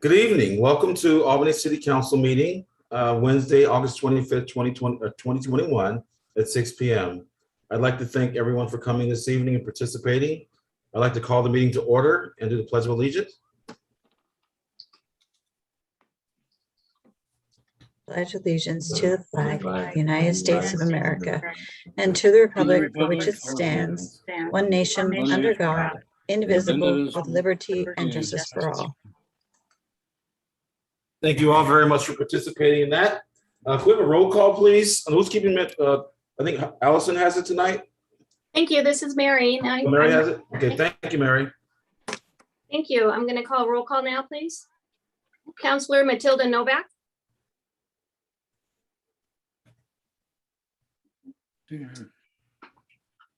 Good evening. Welcome to Albany City Council meeting, Wednesday, August 25th, 2021 at 6 p.m. I'd like to thank everyone for coming this evening and participating. I'd like to call the meeting to order and do the Pledge of Allegiance. Pledge allegiance to the flag of the United States of America and to the republic for which it stands, one nation under God, indivisible, with liberty and justice for all. Thank you all very much for participating in that. Can we have a roll call, please? And who's keeping it? I think Allison has it tonight. Thank you. This is Mary. Mary has it? Okay, thank you, Mary. Thank you. I'm going to call roll call now, please. Counselor Matilda Novak.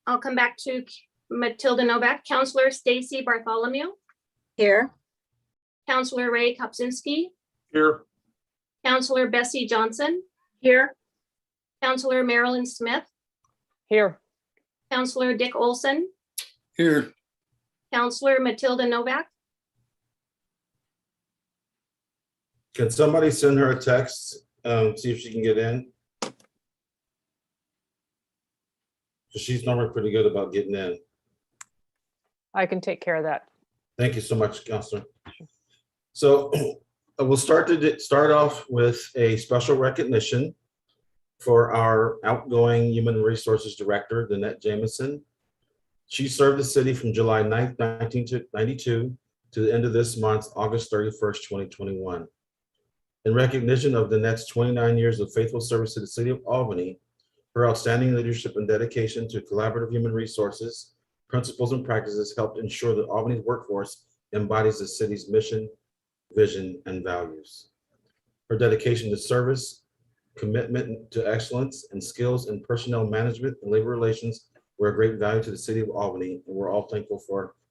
I'll come back to Matilda Novak. Counselor Stacy Bartholomew. Here. Counselor Ray Kopczynski. Here. Counselor Bessie Johnson. Here. Counselor Marilyn Smith. Here. Counselor Dick Olson. Here. Counselor Matilda Novak. Can somebody send her a text, see if she can get in? She's normally pretty good about getting in. I can take care of that. Thank you so much, Counselor. So we'll start off with a special recognition for our outgoing Human Resources Director, Danette Jamison. She served the city from July 9th, 1992 to the end of this month, August 31st, 2021. In recognition of Danette's 29 years of faithful service to the city of Albany, her outstanding leadership and dedication to collaborative human resources, principles, and practices helped ensure that Albany's workforce embodies the city's mission, vision, and values. Her dedication to service, commitment to excellence, and skills in personnel management and labor relations were a great value to the city of Albany, and we're all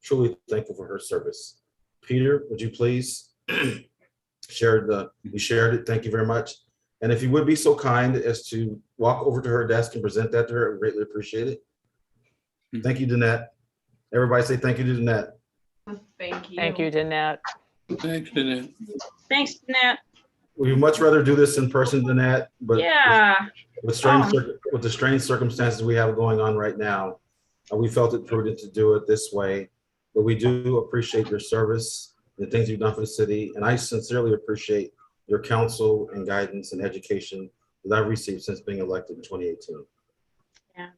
truly thankful for her service. Peter, would you please share you shared it. Thank you very much. And if you would be so kind as to walk over to her desk and present that to her, I would greatly appreciate it. Thank you, Danette. Everybody say thank you to Danette. Thank you. Thank you, Danette. Thanks, Danette. Thanks, Danette. We'd much rather do this in person than that, but Yeah. with the strange circumstances we have going on right now, we felt it prudent to do it this way. But we do appreciate your service, the things you've done for the city, and I sincerely appreciate your counsel and guidance and education that I've received since being elected in 2018. Yeah.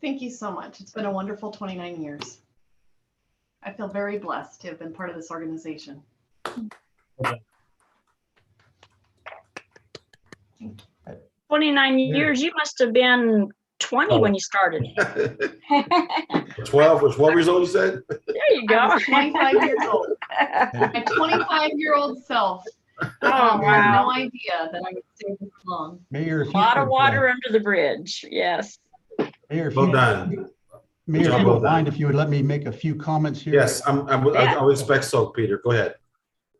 Thank you so much. It's been a wonderful 29 years. I feel very blessed to have been part of this organization. Okay. 29 years, you must have been 20 when you started. 12 years old, you said? There you go. I was 25 years old. My 25-year-old self Oh, had wow. no idea that I would stay this long. Mayor, A lot of water under the bridge. Yes. Mayor, if Well you, done. Mayor, if Well you don't done. mind, if you would let me make a few comments here. Yes, I respect so, Peter. Go ahead.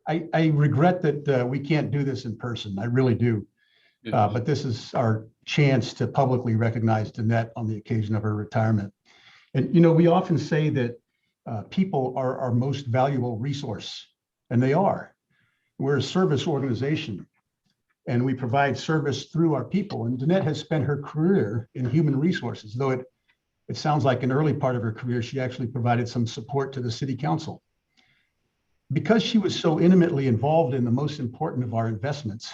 I regret that we can't do this in person. I really do. But this is our chance to publicly recognize Danette on the occasion of her retirement. And, you know, we often say that people are our most valuable resource, and they are. We're a service organization, and we provide service through our people. And Danette has spent her career in human resources, though it sounds like an early part of her career, she actually provided some support to the city council. Because she was so intimately involved in the most important of our investments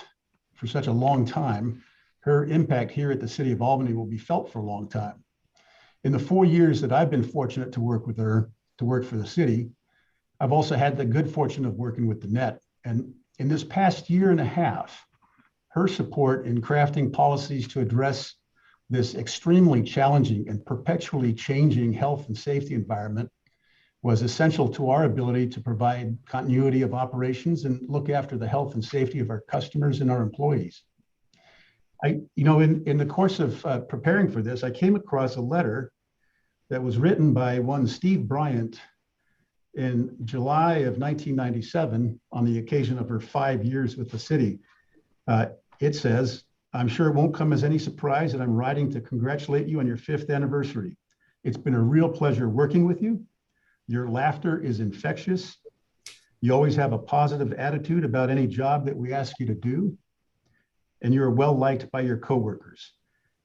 for such a long time, her impact here at the city of Albany will be felt for a long time. In the 4 years that I've been fortunate to work with her, to work for the city, I've also had the good fortune of working with Danette. And in this past year and a half, her support in crafting policies to address this extremely challenging and perpetually changing health and safety environment was essential to our ability to provide continuity of operations and look after the health and safety of our customers and our employees. In the course of preparing for this, I came across a letter that was written by one Steve Bryant in July of 1997 on the occasion of her 5 years with the city. It says, "I'm sure it won't come as any surprise that I'm writing to congratulate you on your 5th anniversary. It's been a real pleasure working with you. Your laughter is infectious. You always have a positive attitude about any job that we ask you to do, and you're well liked by your coworkers.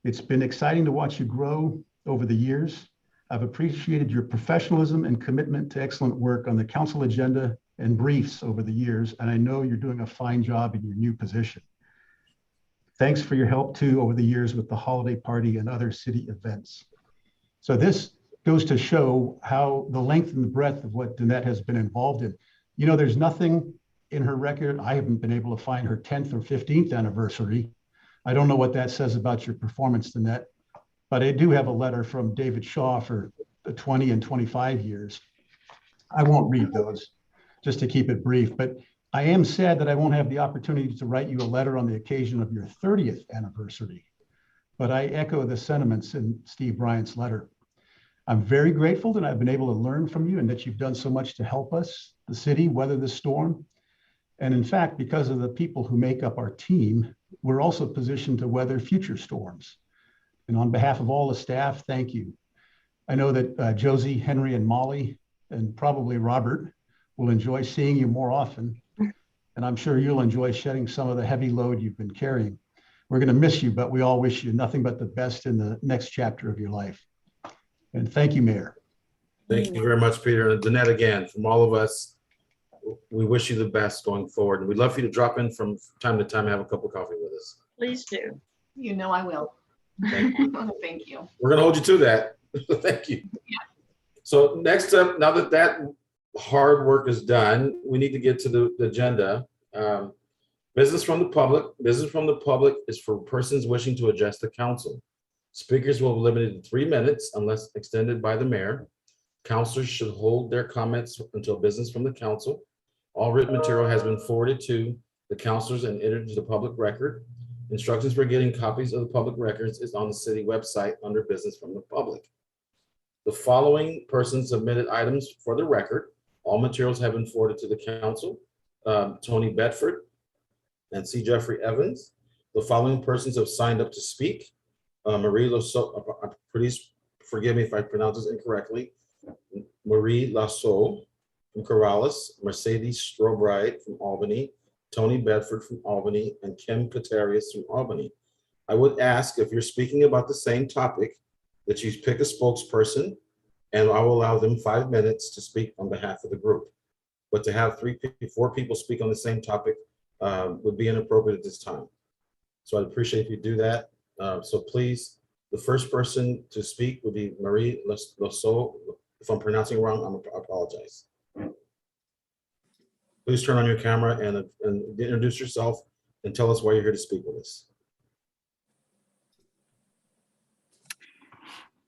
It's been exciting to watch you grow over the years. I've appreciated your professionalism and commitment to excellent work on the council agenda and briefs over the years, and I know you're doing a fine job in your new position. Thanks for your help too over the years with the holiday party and other city events. So this goes to show how the length and the breadth of what Danette has been involved in. You know, there's nothing in her record. I haven't been able to find her 10th or 15th anniversary. I don't know what that says about your performance, Danette, but I do have a letter from David Shaw for the 20 and 25 years. I won't read those just to keep it brief, but I am sad that I won't have the opportunity to write you a letter on the occasion of your 30th anniversary, but I echo the sentiments in Steve Bryant's letter. I'm very grateful that I've been able to learn from you and that you've done so much to help us, the city, weather the storm. And in fact, because of the people who make up our team, we're also positioned to weather future storms. And on behalf of all the staff, thank you. I know that Josie, Henry, and Molly, and probably Robert will enjoy seeing you more often. And I'm sure you'll enjoy shedding some of the heavy load you've been carrying. We're going to miss you, but we all wish you nothing but the best in the next chapter of your life. And thank you, Mayor. Thank you very much, Peter. And Danette, again, from all of us, we wish you the best going forward. And we'd love for you to drop in from time to time and have a cup of coffee with us. Please do. You know I will. Thank you. Thank you. We're going to hold you to that. Thank you. Yeah. So next up, now that that hard work is done, we need to get to the agenda. Business from the public. Business from the public is for persons wishing to address the council. Speakers will be limited to 3 minutes unless extended by the mayor. Councilors should hold their comments until business from the council. All written material has been forwarded to the councilors and entered into the public record. Instructions for getting copies of the public records is on the city website under business from the public. The following persons submitted items for the record. All materials have been forwarded to the council. Tony Bedford and C. Jeffrey Evans. The following persons have signed up to speak. Marie Lasso, please forgive me if I pronounce this incorrectly. Marie Lasso from Corrales, Mercedes Strobride from Albany, Tony Bedford from Albany, and Kim Katarius from Albany. I would ask if you're speaking about the same topic that you pick a spokesperson, and I will allow them 5 minutes to speak on behalf of the group. But to have 4 people speak on the same topic would be inappropriate at this time. So I'd appreciate if you do that. So please, the first person to speak would be Marie Lasso. If I'm pronouncing it wrong, I apologize. Please turn on your camera and introduce yourself and tell us why you're here to speak with us.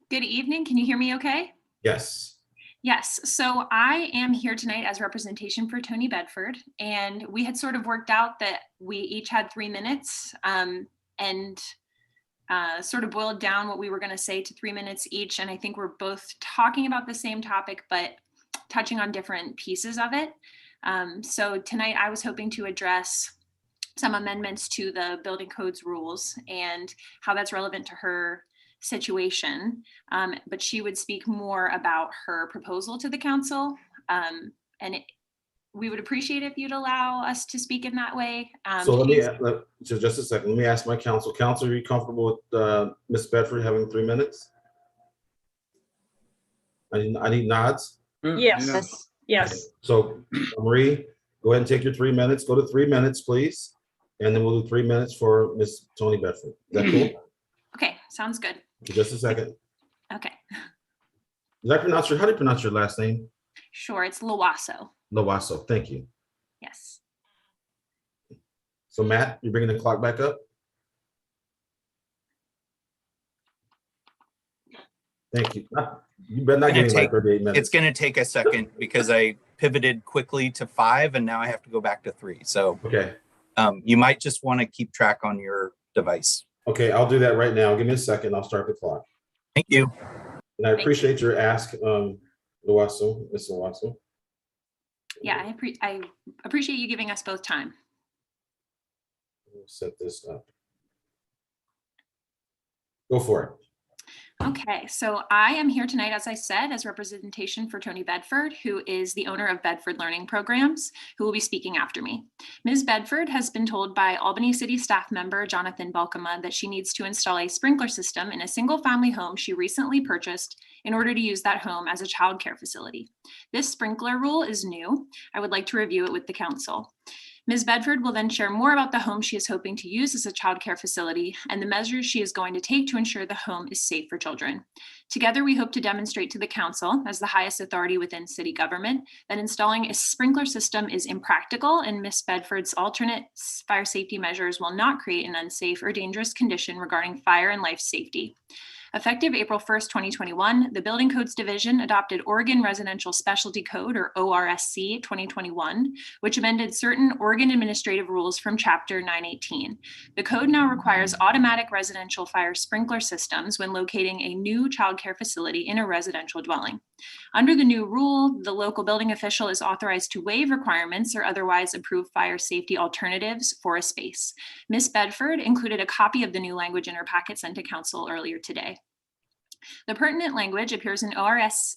Good evening. Can you hear me okay? Yes. Yes. So I am here tonight as representation for Tony Bedford, and we had sort of worked out that we each had 3 minutes and sort of boiled down what we were going to say to 3 minutes each. And I think we're both talking about the same topic, but touching on different pieces of it. So tonight I was hoping to address some amendments to the building codes rules and how that's relevant to her situation. But she would speak more about her proposal to the council. We would appreciate if you'd allow us to speak in that way. So let me, so just a second, let me ask my counsel. Counsel, are you comfortable with Ms. Bedford having 3 minutes? I need nods. Yes. Yeah. Yes. So Marie, go ahead and take your 3 minutes. Go to 3 minutes, please. And then we'll do 3 minutes for Ms. Tony Bedford. Is that cool? Okay, sounds good. Just a second. Okay, How do you pronounce your last name? sure. It's Lawasso. Lawasso, thank you. Yes. So Matt, you're bringing the clock back up? Thank you. You better not give me like 38 minutes. It's going to take a second because I pivoted quickly to 5 and now I have to go back to 3. So Okay. You might just want to keep track on your device. Okay, I'll do that right now. Give me a second. I'll start the clock. Thank you. And I appreciate your ask, Lawasso, Ms. Lawasso. Yeah, I appreciate you giving us both time. We'll set this up. Go for it. Okay, so I am here tonight, as I said, as representation for Tony Bedford, who is the owner of Bedford Learning Programs, who will be speaking after me. Ms. Bedford has been told by Albany City staff member Jonathan Balkema that she needs to install a sprinkler system in a single-family home she recently purchased in order to use that home as a childcare facility. This sprinkler rule is new. I would like to review it with the council. Ms. Bedford will then share more about the home she is hoping to use as a childcare facility and the measures she is going to take to ensure the home is safe for children. Together, we hope to demonstrate to the council, as the highest authority within city government, that installing a sprinkler system is impractical and Ms. Bedford's alternate fire safety measures will not create an unsafe or dangerous condition regarding fire and life safety. Effective April 1st, 2021, the Building Codes Division adopted Oregon Residential Specialty Code, or ORSC 2021, which amended certain Oregon administrative rules from Chapter 918. The code now requires automatic residential fire sprinkler systems when locating a new childcare facility in a residential dwelling. Under the new rule, the local building official is authorized to waive requirements or otherwise approve fire safety alternatives for a space. Ms. Bedford included a copy of the new language in her packet sent to council earlier today. The pertinent language appears in ORSC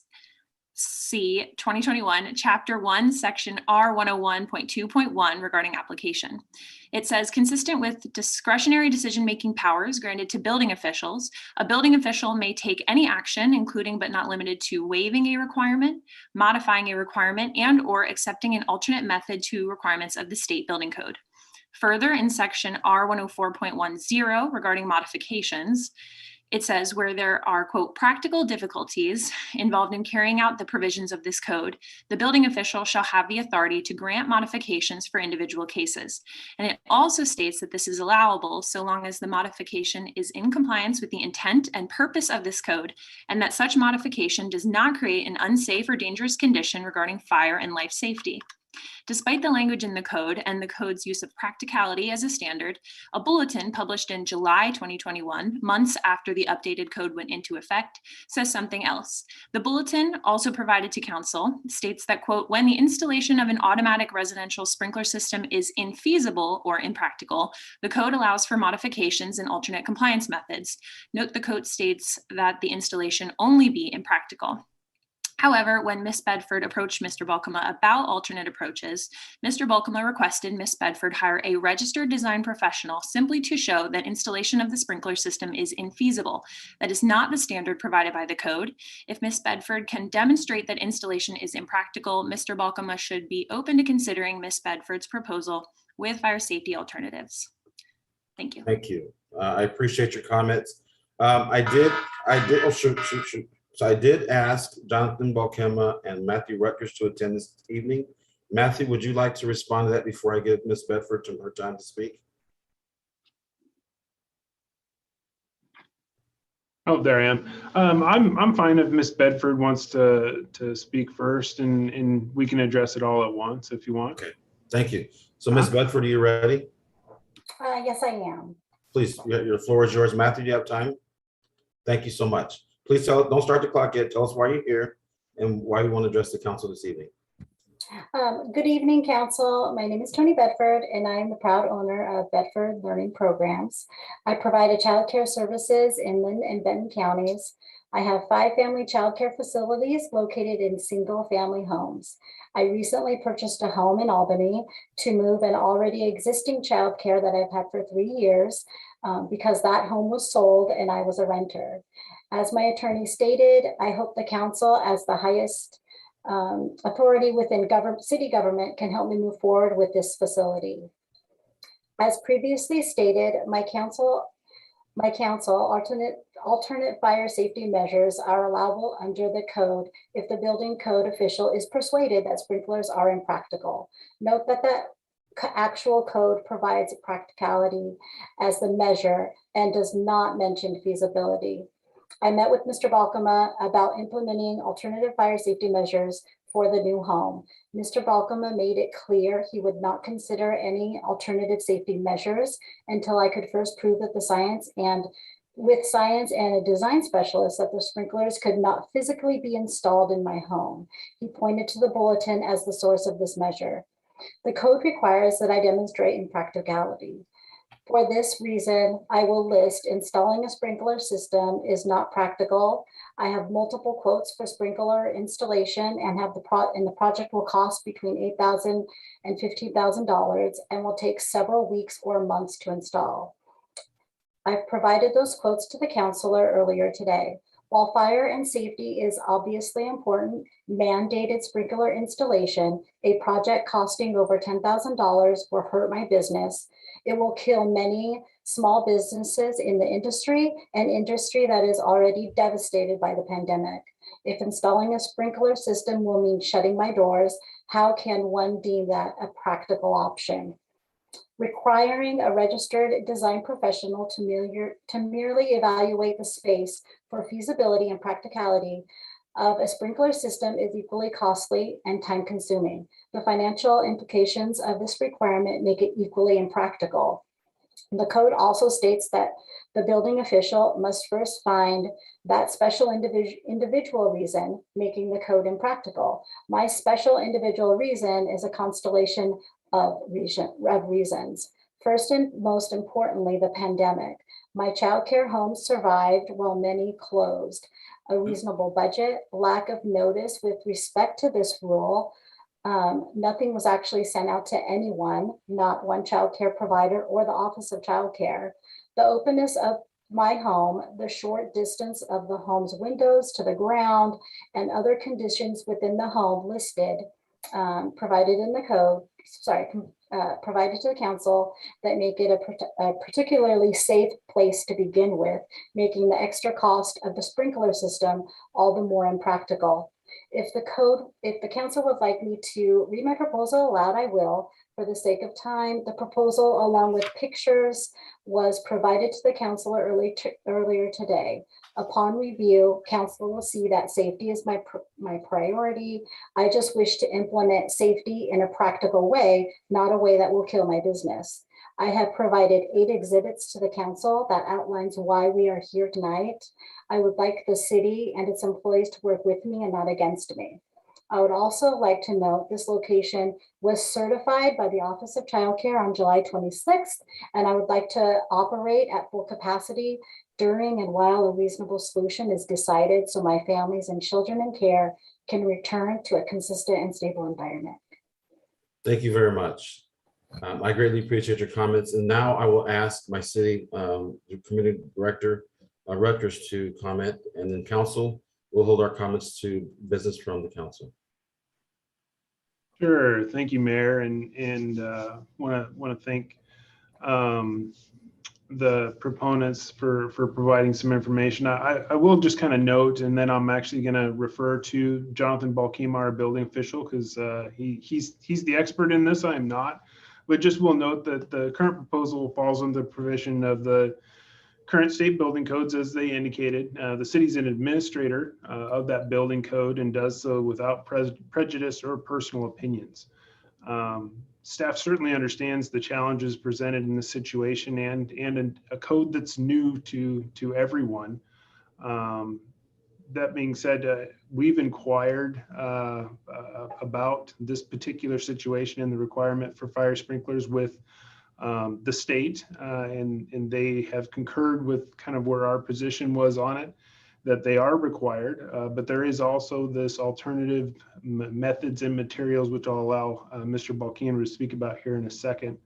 2021, Chapter 1, Section R101.2.1 regarding application. It says, consistent with discretionary decision-making powers granted to building officials, a building official may take any action, including but not limited to waiving a requirement, modifying a requirement, and/or accepting an alternate method to requirements of the state building code. Further, in Section R104.10 regarding modifications, it says where there are, quote, practical difficulties involved in carrying out the provisions of this code, the building official shall have the authority to grant modifications for individual cases. And it also states that this is allowable so long as the modification is in compliance with the intent and purpose of this code, and that such modification does not create an unsafe or dangerous condition regarding fire and life safety. Despite the language in the code and the code's use of practicality as a standard, a bulletin published in July 2021, months after the updated code went into effect, says something else. The bulletin, also provided to council, states that, quote, when the installation of an automatic residential sprinkler system is infeasible or impractical, the code allows for modifications and alternate compliance methods. Note the code states that the installation only be impractical. However, when Ms. Bedford approached Mr. Balkema about alternate approaches, Mr. Balkema requested Ms. Bedford hire a registered design professional simply to show that installation of the sprinkler system is infeasible. That is not the standard provided by the code. If Ms. Bedford can demonstrate that installation is impractical, Mr. Balkema should be open to considering Ms. Bedford's proposal with fire safety alternatives. Thank you. Thank you. I appreciate your comments. So I did ask Jonathan Balkema and Matthew Rutgers to attend this evening. Matthew, would you like to respond to that before I give Ms. Bedford her time to speak? Oh, there I am. I'm fine if Ms. Bedford wants to speak first, and we can address it all at once if you want. Okay, thank you. So Ms. Bedford, are you ready? Yes, I am. Please, your floor is yours. Matthew, do you have time? Thank you so much. Please don't start the clock yet. Tell us why you're here and why you want to address the council this evening. Good evening, council. My name is Tony Bedford, and I am the proud owner of Bedford Learning Programs. I provide child care services in Lynn and Benton counties. I have 5 family child care facilities located in single family homes. I recently purchased a home in Albany to move an already existing child care that I've had for 3 years because that home was sold and I was a renter. As my attorney stated, I hope the council, as the highest authority within city government, can help me move forward with this facility. As previously stated, my council alternate fire safety measures are allowable under the code if the building code official is persuaded that sprinklers are impractical. Note that the actual code provides practicality as the measure and does not mention feasibility. I met with Mr. Balkema about implementing alternative fire safety measures for the new home. Mr. Balkema made it clear he would not consider any alternative safety measures until I could first prove that with science and a design specialist that the sprinklers could not physically be installed in my home. He pointed to the bulletin as the source of this measure. The code requires that I demonstrate impracticality. For this reason, I will list installing a sprinkler system is not practical. I have multiple quotes for sprinkler installation and the project will cost between $8,000 and $15,000 and will take several weeks or months to install. I've provided those quotes to the counselor earlier today. While fire and safety is obviously important, mandated sprinkler installation, a project costing over $10,000 will hurt my business. It will kill many small businesses in the industry, an industry that is already devastated by the pandemic. If installing a sprinkler system will mean shutting my doors, how can one deem that a practical option? Requiring a registered design professional to merely evaluate the space for feasibility and practicality of a sprinkler system is equally costly and time consuming. The financial implications of this requirement make it equally impractical. The code also states that the building official must first find that special individual reason, making the code impractical. My special individual reason is a constellation of reasons. First and most importantly, the pandemic. My childcare homes survived while many closed. A reasonable budget, lack of notice with respect to this rule. Nothing was actually sent out to anyone, not one childcare provider or the Office of Childcare. The openness of my home, the short distance of the home's windows to the ground, and other conditions within the home listed, provided in the code, provided to the council that make it a particularly safe place to begin with, making the extra cost of the sprinkler system all the more impractical. If the council would like me to read my proposal aloud, I will. For the sake of time, the proposal along with pictures was provided to the council earlier today. Upon review, council will see that safety is my priority. I just wish to implement safety in a practical way, not a way that will kill my business. I have provided 8 exhibits to the council that outlines why we are here tonight. I would like the city and its employees to work with me and not against me. I would also like to note this location was certified by the Office of Childcare on July 26th, and I would like to operate at full capacity during and while a reasonable solution is decided so my families and children in care can return to a consistent and stable environment. Thank you very much. I greatly appreciate your comments. And now I will ask my city community director, Rutgers, to comment, and then council will hold our comments to business from the council. Sure. Thank you, Mayor, and want to thank the proponents for providing some information. I will just kind of note, and then I'm actually going to refer to Jonathan Balkema, our building official, because he's the expert in this. I am not, but just will note that the current proposal falls under the provision of the current state building codes as they indicated. The city's an administrator of that building code and does so without prejudice or personal opinions. Staff certainly understands the challenges presented in this situation and a code that's new to everyone. That being said, we've inquired about this particular situation and the requirement for fire sprinklers with the state, and they have concurred with kind of where our position was on it, that they are required, but there is also this alternative methods and materials, which I'll allow Mr. Balkema to speak about here in a second.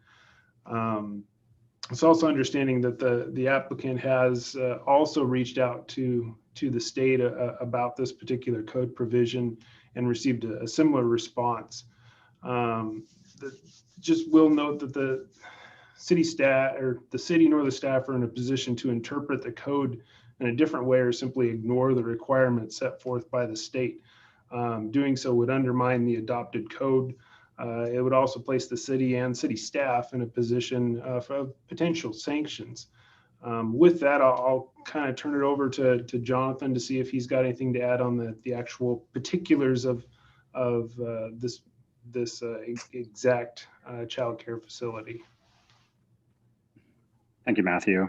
It's also understanding that the applicant has also reached out to the state about this particular code provision and received a similar response. Just will note that the city staff or the city nor the staff are in a position to interpret the code in a different way or simply ignore the requirements set forth by the state. Doing so would undermine the adopted code. It would also place the city and city staff in a position of potential sanctions. With that, I'll kind of turn it over to Jonathan to see if he's got anything to add on the actual particulars of this exact child care facility. Thank you, Matthew.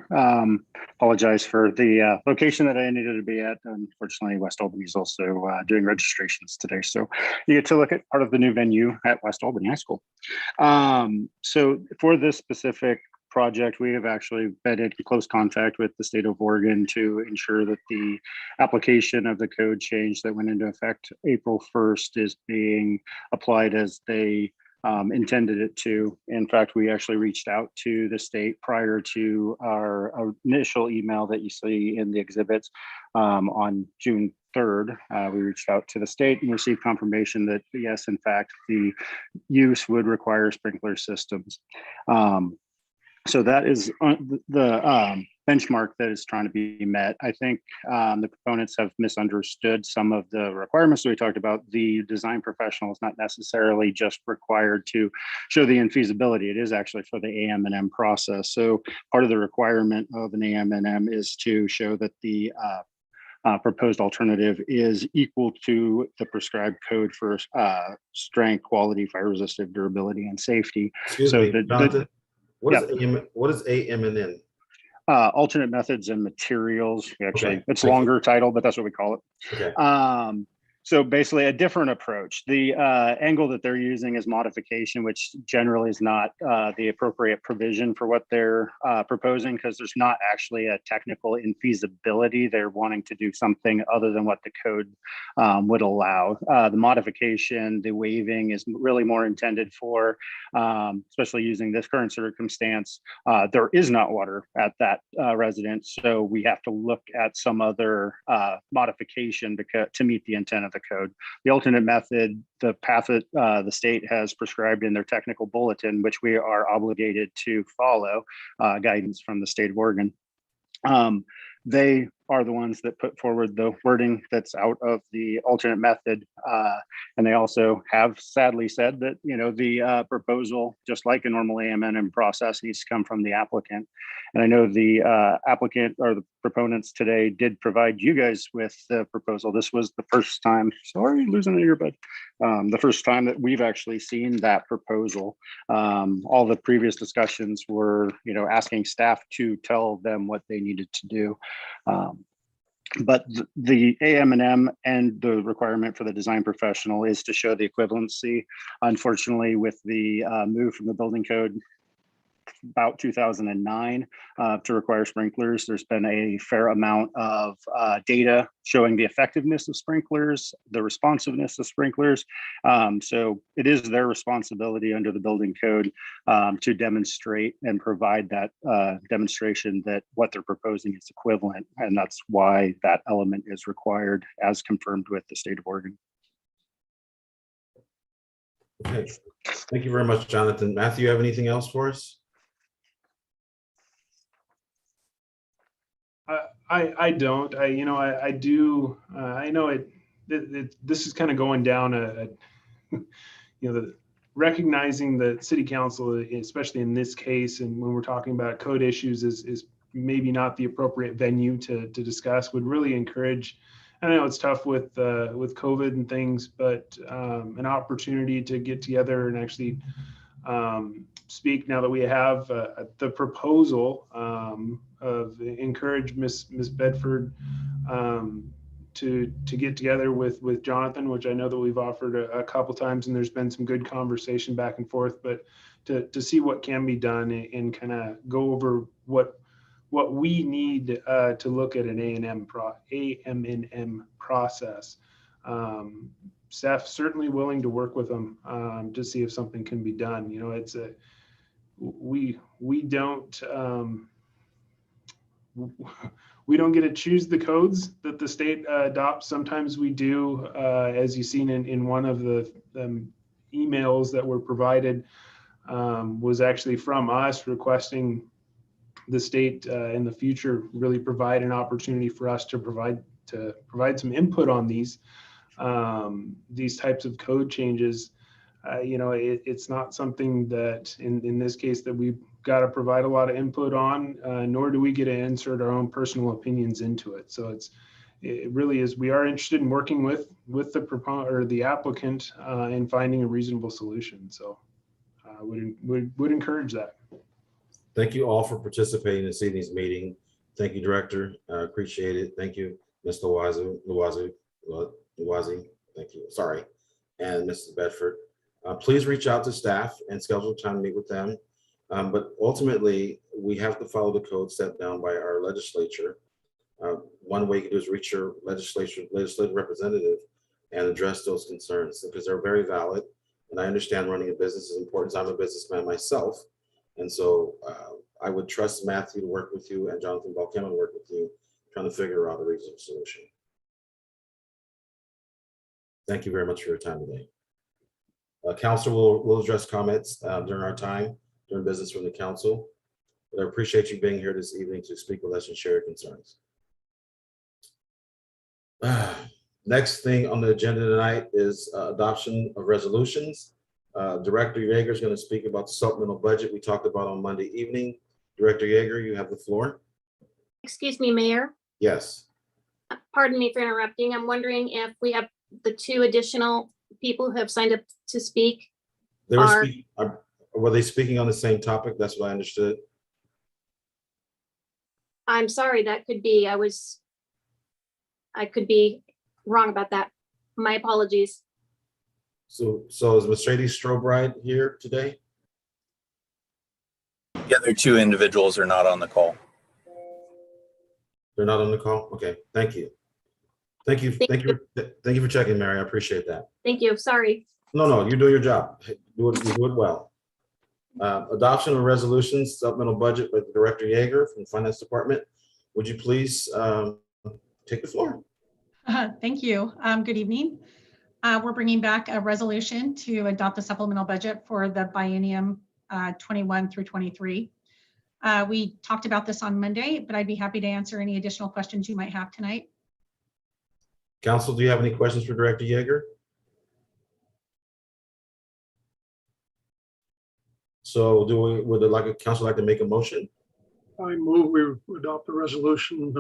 Apologize for the location that I needed to be at. Unfortunately, West Albany is also doing registrations today. So you get to look at part of the new venue at West Albany High School. So for this specific project, we have actually been in close contact with the state of Oregon to ensure that the application of the code change that went into effect April 1st is being applied as they intended it to. In fact, we actually reached out to the state prior to our initial email that you see in the exhibits on June 3rd. We reached out to the state and received confirmation that yes, in fact, the use would require sprinkler systems. So that is the benchmark that is trying to be met. I think the proponents have misunderstood some of the requirements that we talked about. The design professional is not necessarily just required to show the infeasibility. It is actually for the AM&M process. So part of the requirement of an AM&M is to show that the proposed alternative is equal to the prescribed code for strength, quality, fire resistive, durability, and safety. Excuse So me, Jonathan, what is AM&M? Alternate methods and materials. Actually, Okay. it's longer title, but that's what we call it. Okay. So basically a different approach. The angle that they're using is modification, which generally is not the appropriate provision for what they're proposing, because there's not actually a technical infeasibility. They're wanting to do something other than what the code would allow. The modification, the waiving is really more intended for, especially using this current circumstance, there is not water at that residence. So we have to look at some other modification to meet the intent of the code. The alternate method, the path that the state has prescribed in their technical bulletin, which we are obligated to follow, guidance from the state of Oregon. They are the ones that put forward the wording that's out of the alternate method. And they also have sadly said that, you know, the proposal, just like a normal AM&M process, needs to come from the applicant. And I know the applicant or the proponents today did provide you guys with the proposal. This was the first time, sorry, losing an earbud, the first time that we've actually seen that proposal. All the previous discussions were, you know, asking staff to tell them what they needed to do. But the AM&M and the requirement for the design professional is to show the equivalency. Unfortunately, with the move from the building code about 2009 to require sprinklers, there's been a fair amount of data showing the effectiveness of sprinklers, the responsiveness of sprinklers. So it is their responsibility under the building code to demonstrate and provide that demonstration that what they're proposing is equivalent. And that's why that element is required as confirmed with the state of Oregon. Okay, thank you very much, Jonathan. Matthew, you have anything else for us? I don't. I do. I know this is kind of going down the recognizing that city council, especially in this case, and when we're talking about code issues, is maybe not the appropriate venue to discuss. Would really encourage. I know it's tough with COVID and things, but an opportunity to get together and actually speak now that we have the proposal of encourage Miss Bedford to get together with Jonathan, which I know that we've offered a couple times, and there's been some good conversation back and forth, but to see what can be done and kind of go over what we need to look at an AM&M process. Staff certainly willing to work with them to see if something can be done. You know, it's we don't get to choose the codes that the state adopts. Sometimes we do, as you've seen in one of the emails that were provided, was actually from us requesting the state in the future really provide an opportunity for us to provide some input on these types of code changes. You know, it's not something that in this case that we've got to provide a lot of input on, nor do we get to insert our own personal opinions into it. So it really is, we are interested in working with the proponent or the applicant and finding a reasonable solution. So I would encourage that. Thank you all for participating in this evening's meeting. Thank you, Director. Appreciate it. Thank you, Mr. Luwazi. Thank you. Sorry. And Mrs. Bedford. Please reach out to staff and schedule time to meet with them. But ultimately, we have to follow the code set down by our legislature. One way you can do is reach your legislative representative and address those concerns because they're very valid. And I understand running a business is important. I'm a businessman myself. And so I would trust Matthew to work with you and Jonathan Balkim to work with you, trying to figure out a reasonable solution. Thank you very much for your time today. Council will address comments during our time, during business from the council. But I appreciate you being here this evening to speak with us and share your concerns. Next thing on the agenda tonight is adoption of resolutions. Director Yeager is going to speak about the supplemental budget we talked about on Monday evening. Director Yeager, you have the floor. Excuse me, Mayor. Yes. Pardon me for interrupting. I'm wondering if we have the 2 additional people who have signed up to speak. Were they speaking on the same topic? That's what I understood. I'm sorry, that could be, I could be wrong about that. My apologies. So is Mercedes Strobride here today? The other 2 individuals are not on the call. They're not on the call? Okay, thank you. Thank you for checking, Mary. I appreciate that. Thank you. Sorry. No, you're doing your job. You do it well. Adoption of resolutions, supplemental budget with Director Yeager from the Finance Department. Would you please take the floor? Thank you. Good evening. We're bringing back a resolution to adopt the supplemental budget for the biennium 21 through 23. We talked about this on Monday, but I'd be happy to answer any additional questions you might have tonight. Council, do you have any questions for Director Yeager? So would the council like to make a motion? I move we adopt the resolution,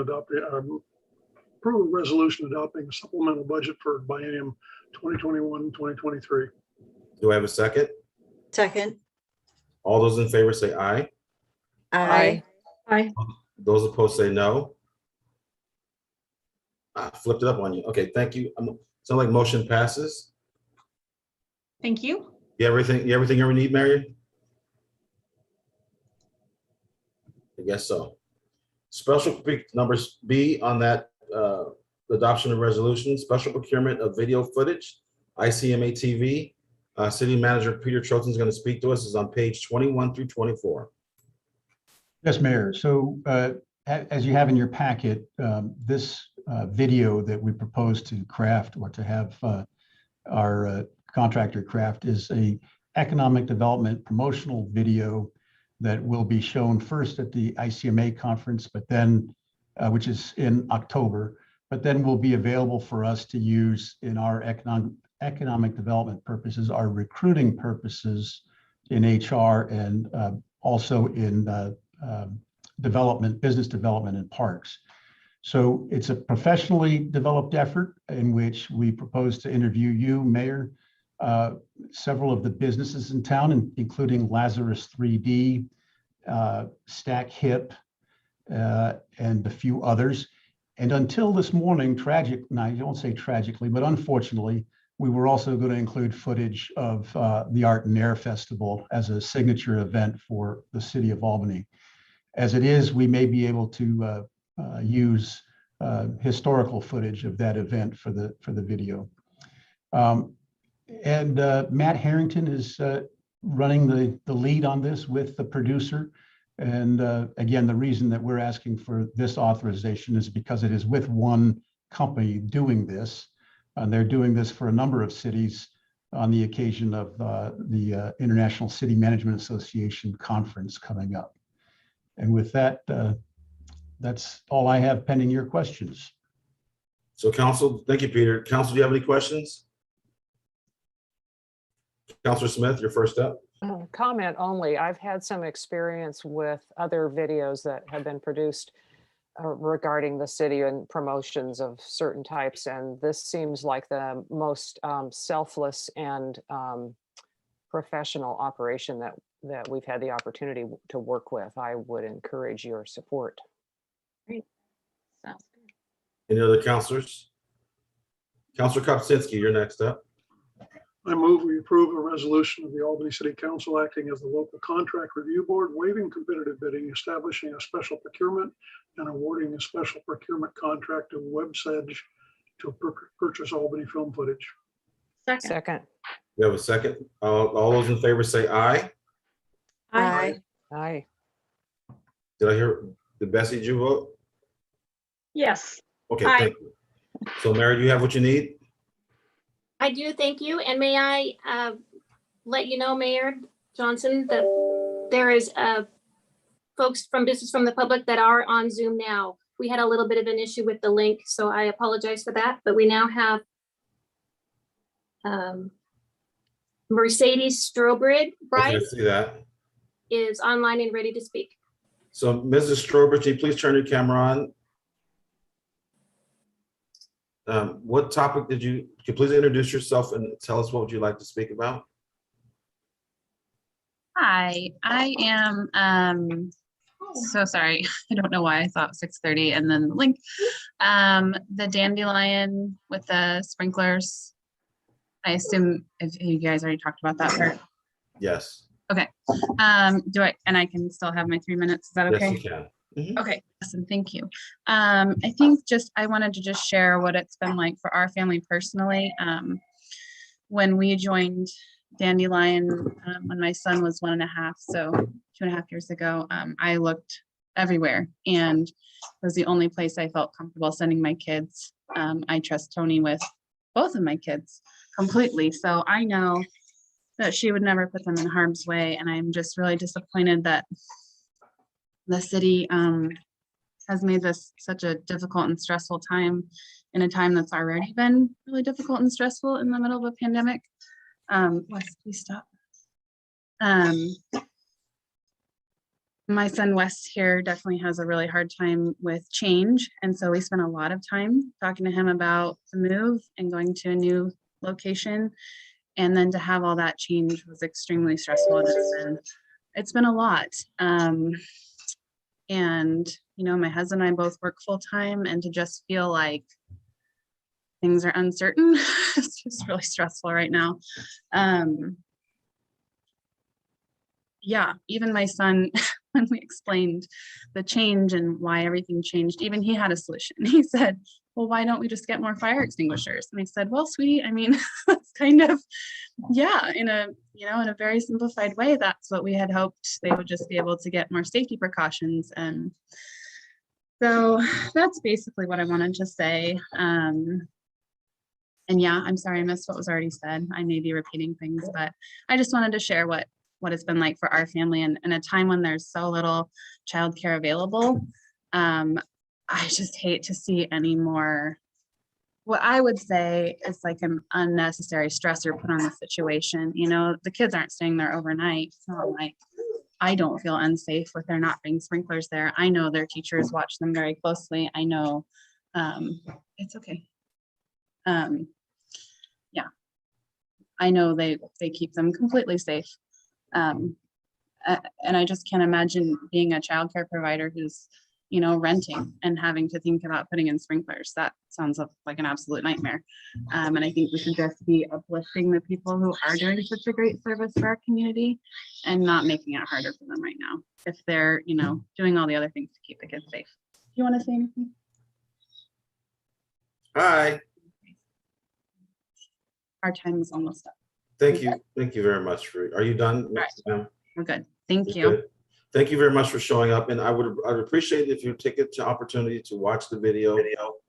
approve a resolution adopting a supplemental budget for biennium 2021-2023. Do I have a second? Second. All those in favor say aye. Aye. Aye. Those opposed say no. Flipped it up on you. Okay, thank you. Sound like motion passes. Thank you. You everything you need, Mary? I guess so. Special numbers B on that adoption of resolution, special procurement of video footage, ICMA TV. City Manager Peter Troten is going to speak to us. Is on page 21 through 24. Yes, Mayor. So as you have in your packet, this video that we propose to craft or to have our contractor craft is a economic development promotional video that will be shown first at the ICMA conference, but then which is in October, but then will be available for us to use in our economic development purposes, our recruiting purposes in HR, and also in business development and parks. So it's a professionally developed effort in which we propose to interview you, Mayor, several of the businesses in town, including Lazarus 3D, Stack Hip, and a few others. And until this morning, I don't say tragically, but unfortunately, we were also going to include footage of the Art and Air Festival as a signature event for the city of Albany. As it is, we may be able to use historical footage of that event for the video. And Matt Harrington is running the lead on this with the producer. And again, the reason that we're asking for this authorization is because it is with one company doing this. And they're doing this for a number of cities on the occasion of the International City Management Association conference coming up. And with that, that's all I have pending your questions. So Council, thank you, Peter. Council, do you have any questions? Councilor Smith, you're first up. Comment only. I've had some experience with other videos that have been produced regarding the city and promotions of certain types, and this seems like the most selfless and professional operation that we've had the opportunity to work with. I would encourage your support. Great. Sounds good. Any other councilors? Councilor Kopczynski, you're next up. I move we approve a resolution of the Albany City Council acting as the local contract review board, waiving competitive bidding, establishing a special procurement, and awarding a special procurement contract to WebSedge to purchase Albany film footage. Second. We have a second. All those in favor say aye. Aye. Aye. Did Bessie, did you vote? Yes. Okay, Aye. thank you. So Mary, do you have what you need? I do, thank you. And may I let you know, Mayor Johnson, that there is folks from Business from the Public that are on Zoom now. We had a little bit of an issue with the link, so I apologize for that, but we now have Mercedes Strobridge Okay, I see that. is online and ready to speak. So Mrs. Strobridge, can you please turn your camera on? What topic can you please introduce yourself and tell us what would you like to speak about? Hi, I am so sorry. I don't know why I thought 6:30 and then the link. The dandelion with the sprinklers. I assume if you guys already talked about that part. Yes. Okay. And I can still have my 3 minutes. Is that okay? Yes, you can. Okay, awesome, thank you. I think I wanted to just share what it's been like for our family personally. When we joined Dandelion, when my son was 1.5, so 2.5 years ago, I looked everywhere and it was the only place I felt comfortable sending my kids. I trust Tony with both of my kids completely, so I know that she would never put them in harm's way, and I'm just really disappointed that the city has made this such a difficult and stressful time in a time that's already been really difficult and stressful in the middle of a pandemic. Wes, please stop. My son Wes here definitely has a really hard time with change. And so we spent a lot of time talking to him about the move and going to a new location. And then to have all that change was extremely stressful. And it's been a lot. And, you know, my husband and I both work full time, and to just feel like things are uncertain, it's just really stressful right now. Yeah, even my son, when we explained the change and why everything changed, even he had a solution. He said, well, why don't we just get more fire extinguishers? And I said, well, sweetie, I mean, that's kind of, yeah, in a very simplified way, that's what we had hoped. They would just be able to get more safety precautions. And so that's basically what I wanted to say. And yeah, I'm sorry I missed what was already said. I may be repeating things, but I just wanted to share what it's been like for our family, and in a time when there's so little childcare available. I just hate to see any more, what I would say is like an unnecessary stressor put on the situation. You know, the kids aren't staying there overnight. So like, I don't feel unsafe with there not being sprinklers there. I know their teachers watch them very closely. I know, it's okay. Yeah, I know they keep them completely safe. And I just can't imagine being a childcare provider who's, you know, renting and having to think about putting in sprinklers. That sounds like an absolute nightmare. And I think we should just be uplifting the people who are doing such a great service for our community and not making it harder for them right now if they're, you know, doing all the other things to keep the kids safe. Do you want to say anything? Hi. Our time is almost up. Thank you. Thank you very much. Are you done? Right. We're good. Thank you. Good. Thank you very much for showing up. And I'd appreciate it if you take the opportunity to watch the video,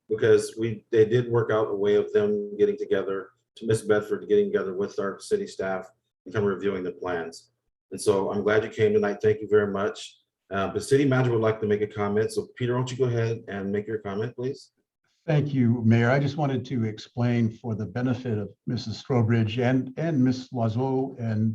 because they did work out a way of them getting together, to Miss Bedford getting together with our city staff and kind of reviewing the plans. And so I'm glad you came tonight. Thank you very much. The city manager would like to make a comment. So Peter, won't you go ahead and make your comment, please? Thank you, Mayor. I just wanted to explain for the benefit of Mrs. Strobridge and Ms. Loiseau and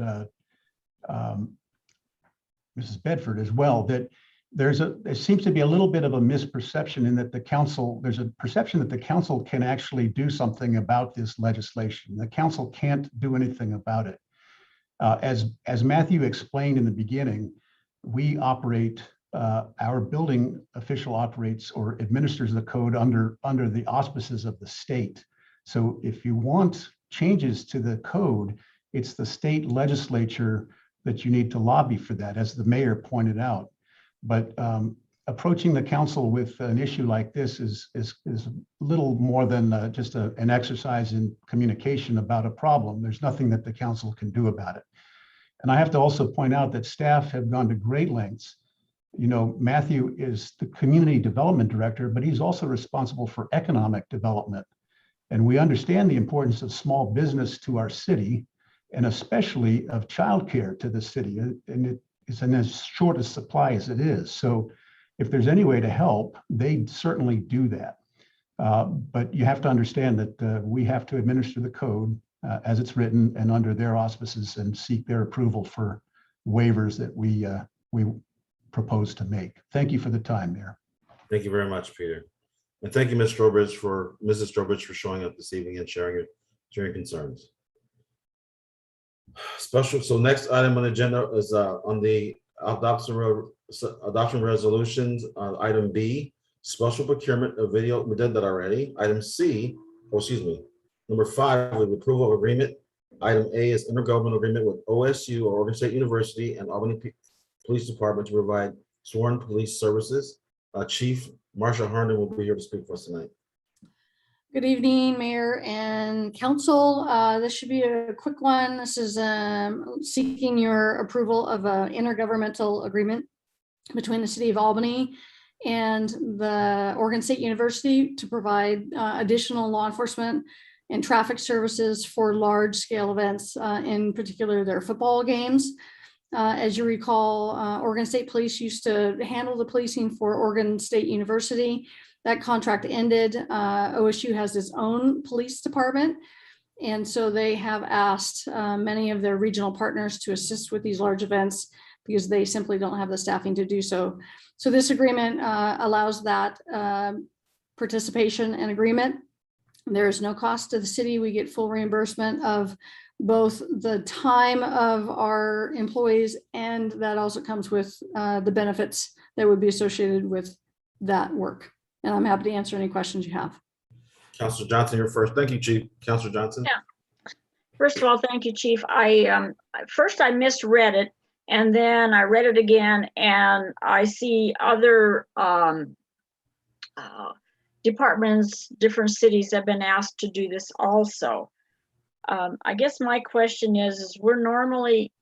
Mrs. Bedford as well, that there seems to be a little bit of a misperception in that there's a perception that the council can actually do something about this legislation. The council can't do anything about it. As Matthew explained in the beginning, we operate, our building official operates or administers the code under the auspices of the state. So if you want changes to the code, it's the state legislature that you need to lobby for that, as the mayor pointed out. But approaching the council with an issue like this is a little more than just an exercise in communication about a problem. There's nothing that the council can do about it. And I have to also point out that staff have gone to great lengths. You know, Matthew is the community development director, but he's also responsible for economic development. And we understand the importance of small business to our city, and especially of childcare to the city. And it is in as short a supply as it is. So if there's any way to help, they certainly do that. But you have to understand that we have to administer the code as it's written and under their auspices, and seek their approval for waivers that we propose to make. Thank you for the time, Mayor. Thank you very much, Peter. And thank you, Mrs. Strobridge, for showing up this evening and sharing your concerns. So next item on the agenda is on the adoption resolutions, item B, special procurement of video. We did that already. Item C, number 5, with approval of agreement. Item A is intergovernmental agreement with OSU, or Oregon State University, and Albany Police Department to provide sworn police services. Chief Marsha Harnden will be here to speak for us tonight. Good evening, Mayor and Council. This should be a quick one. This is seeking your approval of an intergovernmental agreement between the City of Albany and the Oregon State University to provide additional law enforcement and traffic services for large-scale events, in particular their football games. As you recall, Oregon State Police used to handle the policing for Oregon State University. That contract ended. OSU has its own police department. And so they have asked many of their regional partners to assist with these large events because they simply don't have the staffing to do so. So this agreement allows that participation and agreement. There is no cost to the city. We get full reimbursement of both the time of our employees, and that also comes with the benefits that would be associated with that work. And I'm happy to answer any questions you have. Councilor Johnson, you're first. Thank you, Chief. Councilor Johnson. Yeah. First of all, thank you, Chief. First I misread it, and then I read it again, and I see other departments, different cities have been asked to do this also. I guess my question is we're normally,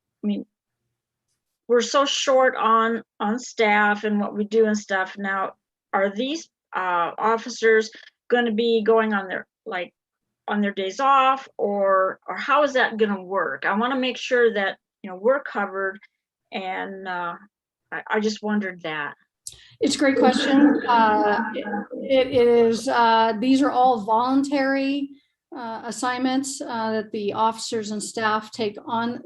we're so short on staff and what we do and stuff. Now, are these officers going to be going on their days off, or how is that going to work? I want to make sure that we're covered, and I just wondered that. It's a great question. It is. These are all voluntary assignments that the officers and staff take on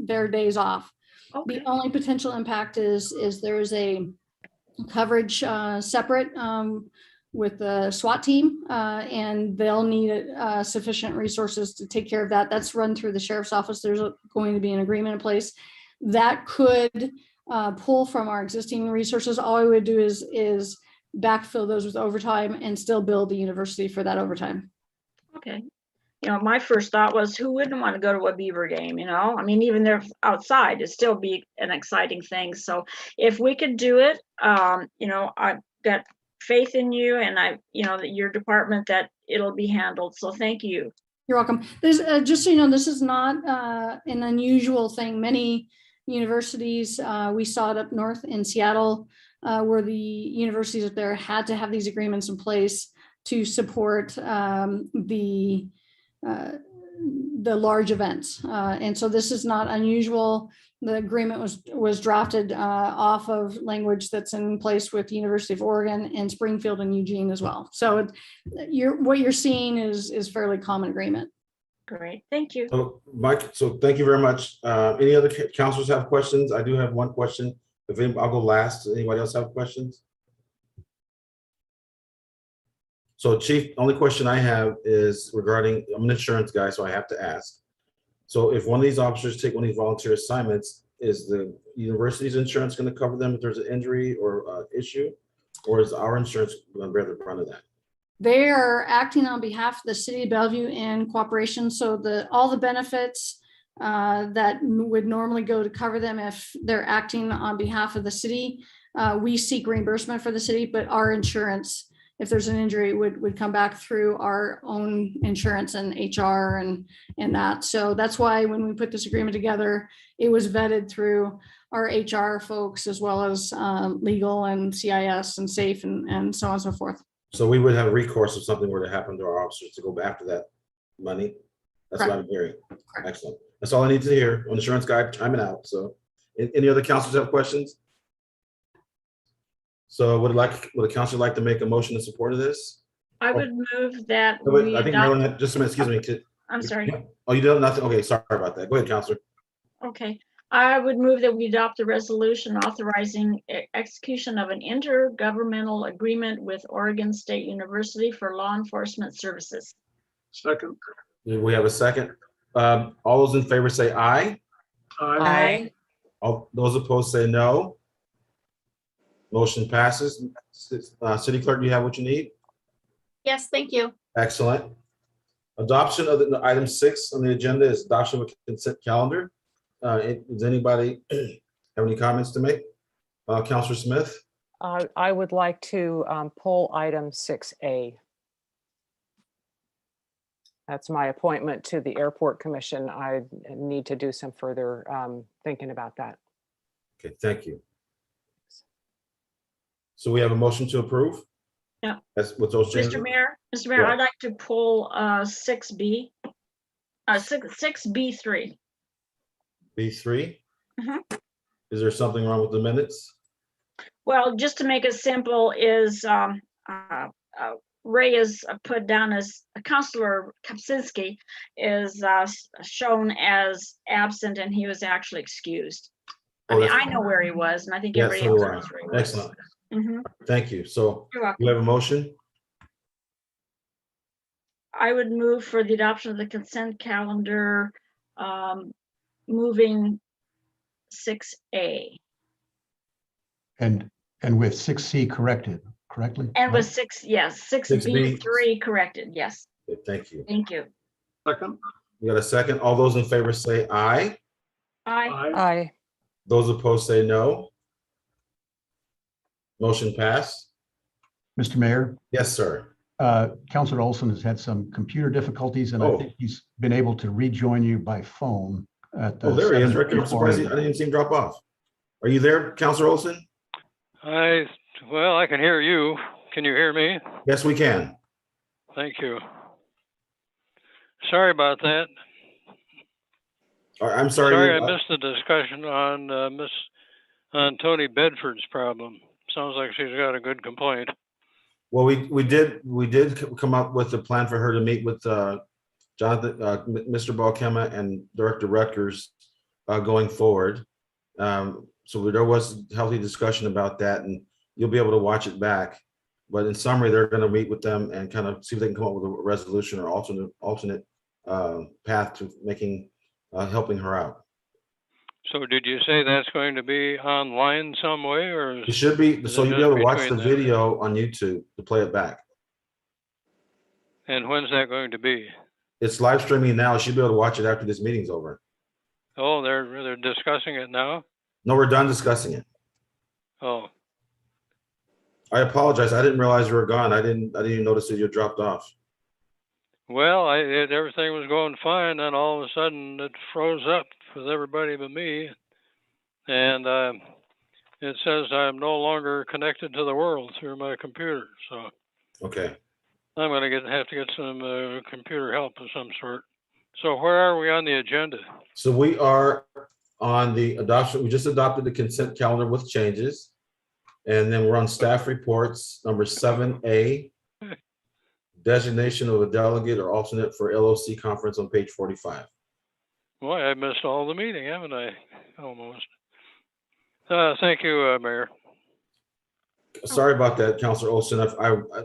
their days off. Okay. The only potential impact is there is a coverage separate with the SWAT team, and they'll need sufficient resources to take care of that. That's run through the sheriff's office. There's going to be an agreement in place that could pull from our existing resources. All we would do is backfill those with overtime and still bill the university for that overtime. Okay. My first thought was, who wouldn't want to go to a Beaver game? Even they're outside, it'd still be an exciting thing. So if we could do it, I've got faith in you, and that your department, that it'll be handled. So thank you. You're welcome. There's just so you know, this is not an unusual thing. Many universities, we saw it up north in Seattle, where the universities up there had to have these agreements in place to support the large events. And so this is not unusual. The agreement was drafted off of language that's in place with the University of Oregon and Springfield and Eugene as well. So what you're seeing is fairly common agreement. Great, thank you. So, Mike, thank you very much. Any other councilors have questions? I do have one question. I'll go last. Anybody else have questions? So, Chief, only question I have is regarding, I'm an insurance guy, so I have to ask. So if one of these officers take one of these volunteer assignments, is the university's insurance going to cover them if there's an injury or issue, or is our insurance going to bear the brunt of that? They are acting on behalf of the city of Bellevue in cooperation. So all the benefits that would normally go to cover them if they're acting on behalf of the city, we seek reimbursement for the city, but our insurance, if there's an injury, would come back through our own insurance and HR and that. So that's why when we put this agreement together, it was vetted through our HR folks as well as legal and CIS and SAFE and so on and so forth. So we would have recourse if something were to happen to our officers to go after that money. That's what Correct. I'm hearing. Correct. Excellent. That's all I need to hear. On insurance guy, chiming out. So any other counselors have questions? So would a counselor like to make a motion in support of this? I would move that Oh, wait, we I think adopt. Marilyn had, just a minute, excuse me. I'm sorry. Oh, you don't, nothing? Okay, sorry about that. Go ahead, counselor. Okay, I would move that we adopt a resolution authorizing execution of an intergovernmental agreement with Oregon State University for law enforcement services. Second. We have a second. All those in favor say aye. Aye. All those opposed say no. Motion passes. City Clerk, do you have what you need? Yes, thank you. Excellent. Adoption of the item 6 on the agenda is adoption of a consent calendar. Does anybody have any comments to make? Counselor Smith? I would like to pull item 6A. That's my appointment to the Airport Commission. I need to do some further thinking about that. Okay, thank you. So we have a motion to approve? Yeah. That's with those changes? Mr. Mayor, Yeah. I'd like to pull 6B, 6B3. B3? Mhm. Is there something wrong with the minutes? Well, just to make it simple is Ray is put down as Councilor Kapczynski is shown as absent and he was actually excused. I mean, I know where he was and I think Yeah, everybody so else do I. knows where he was. Excellent. Mhm. Thank you. So You're welcome. we have a motion? I would move for the adoption of the consent calendar, moving 6A. And with 6C corrected, correctly? And with 6B3 corrected, yes. Okay, thank you. Thank you. Second. You got a second? All those in favor say aye. Aye. Aye. Those opposed say no. Motion passed. Mr. Mayor, Yes, sir. Counselor Olson has had some computer difficulties and I Oh. think he's been able to rejoin you by phone at Oh, there he is. 7:04 Rick, I'm surprised I didn't even see him drop off. Are you there, Counselor Olson? Well, I can hear you. Can you hear me? Yes, we can. Thank you. Sorry about that. I'm sorry. Sorry, I missed the discussion on Tony Bedford's problem. Sounds like she's got a good complaint. Well, we did come up with a plan for her to meet with Jonathan, Mr. Balkema and Director Rutgers going forward. So there was healthy discussion about that, and you'll be able to watch it back. But in summary, they're going to meet with them and kind of see if they can come up with a resolution or alternate path to making helping her out. So did you say that's going to be online some way, or It should be, is so it you'll be just able to watch the between them? video on YouTube to play it back. And when's that going to be? It's live streaming now. You should be able to watch it after this meeting's over. Oh, they're discussing it now? No, we're done discussing it. Oh, I apologize. I didn't realize you were gone. I didn't even notice that you dropped off. well, everything was going fine, and all of a sudden it froze up with everybody but me. And it says I'm no longer connected to the world through my computer. So Okay. I'm going to have to get some computer help of some sort. So where are we on the agenda? So we are on the adoption. We just adopted the consent calendar with changes. And then we're on staff reports, number 7A, designation of a delegate or alternate for LOC conference on page 45. Boy, I missed all the meeting, haven't I? Almost. Thank you, Mayor. Sorry about that, Councilor Olson.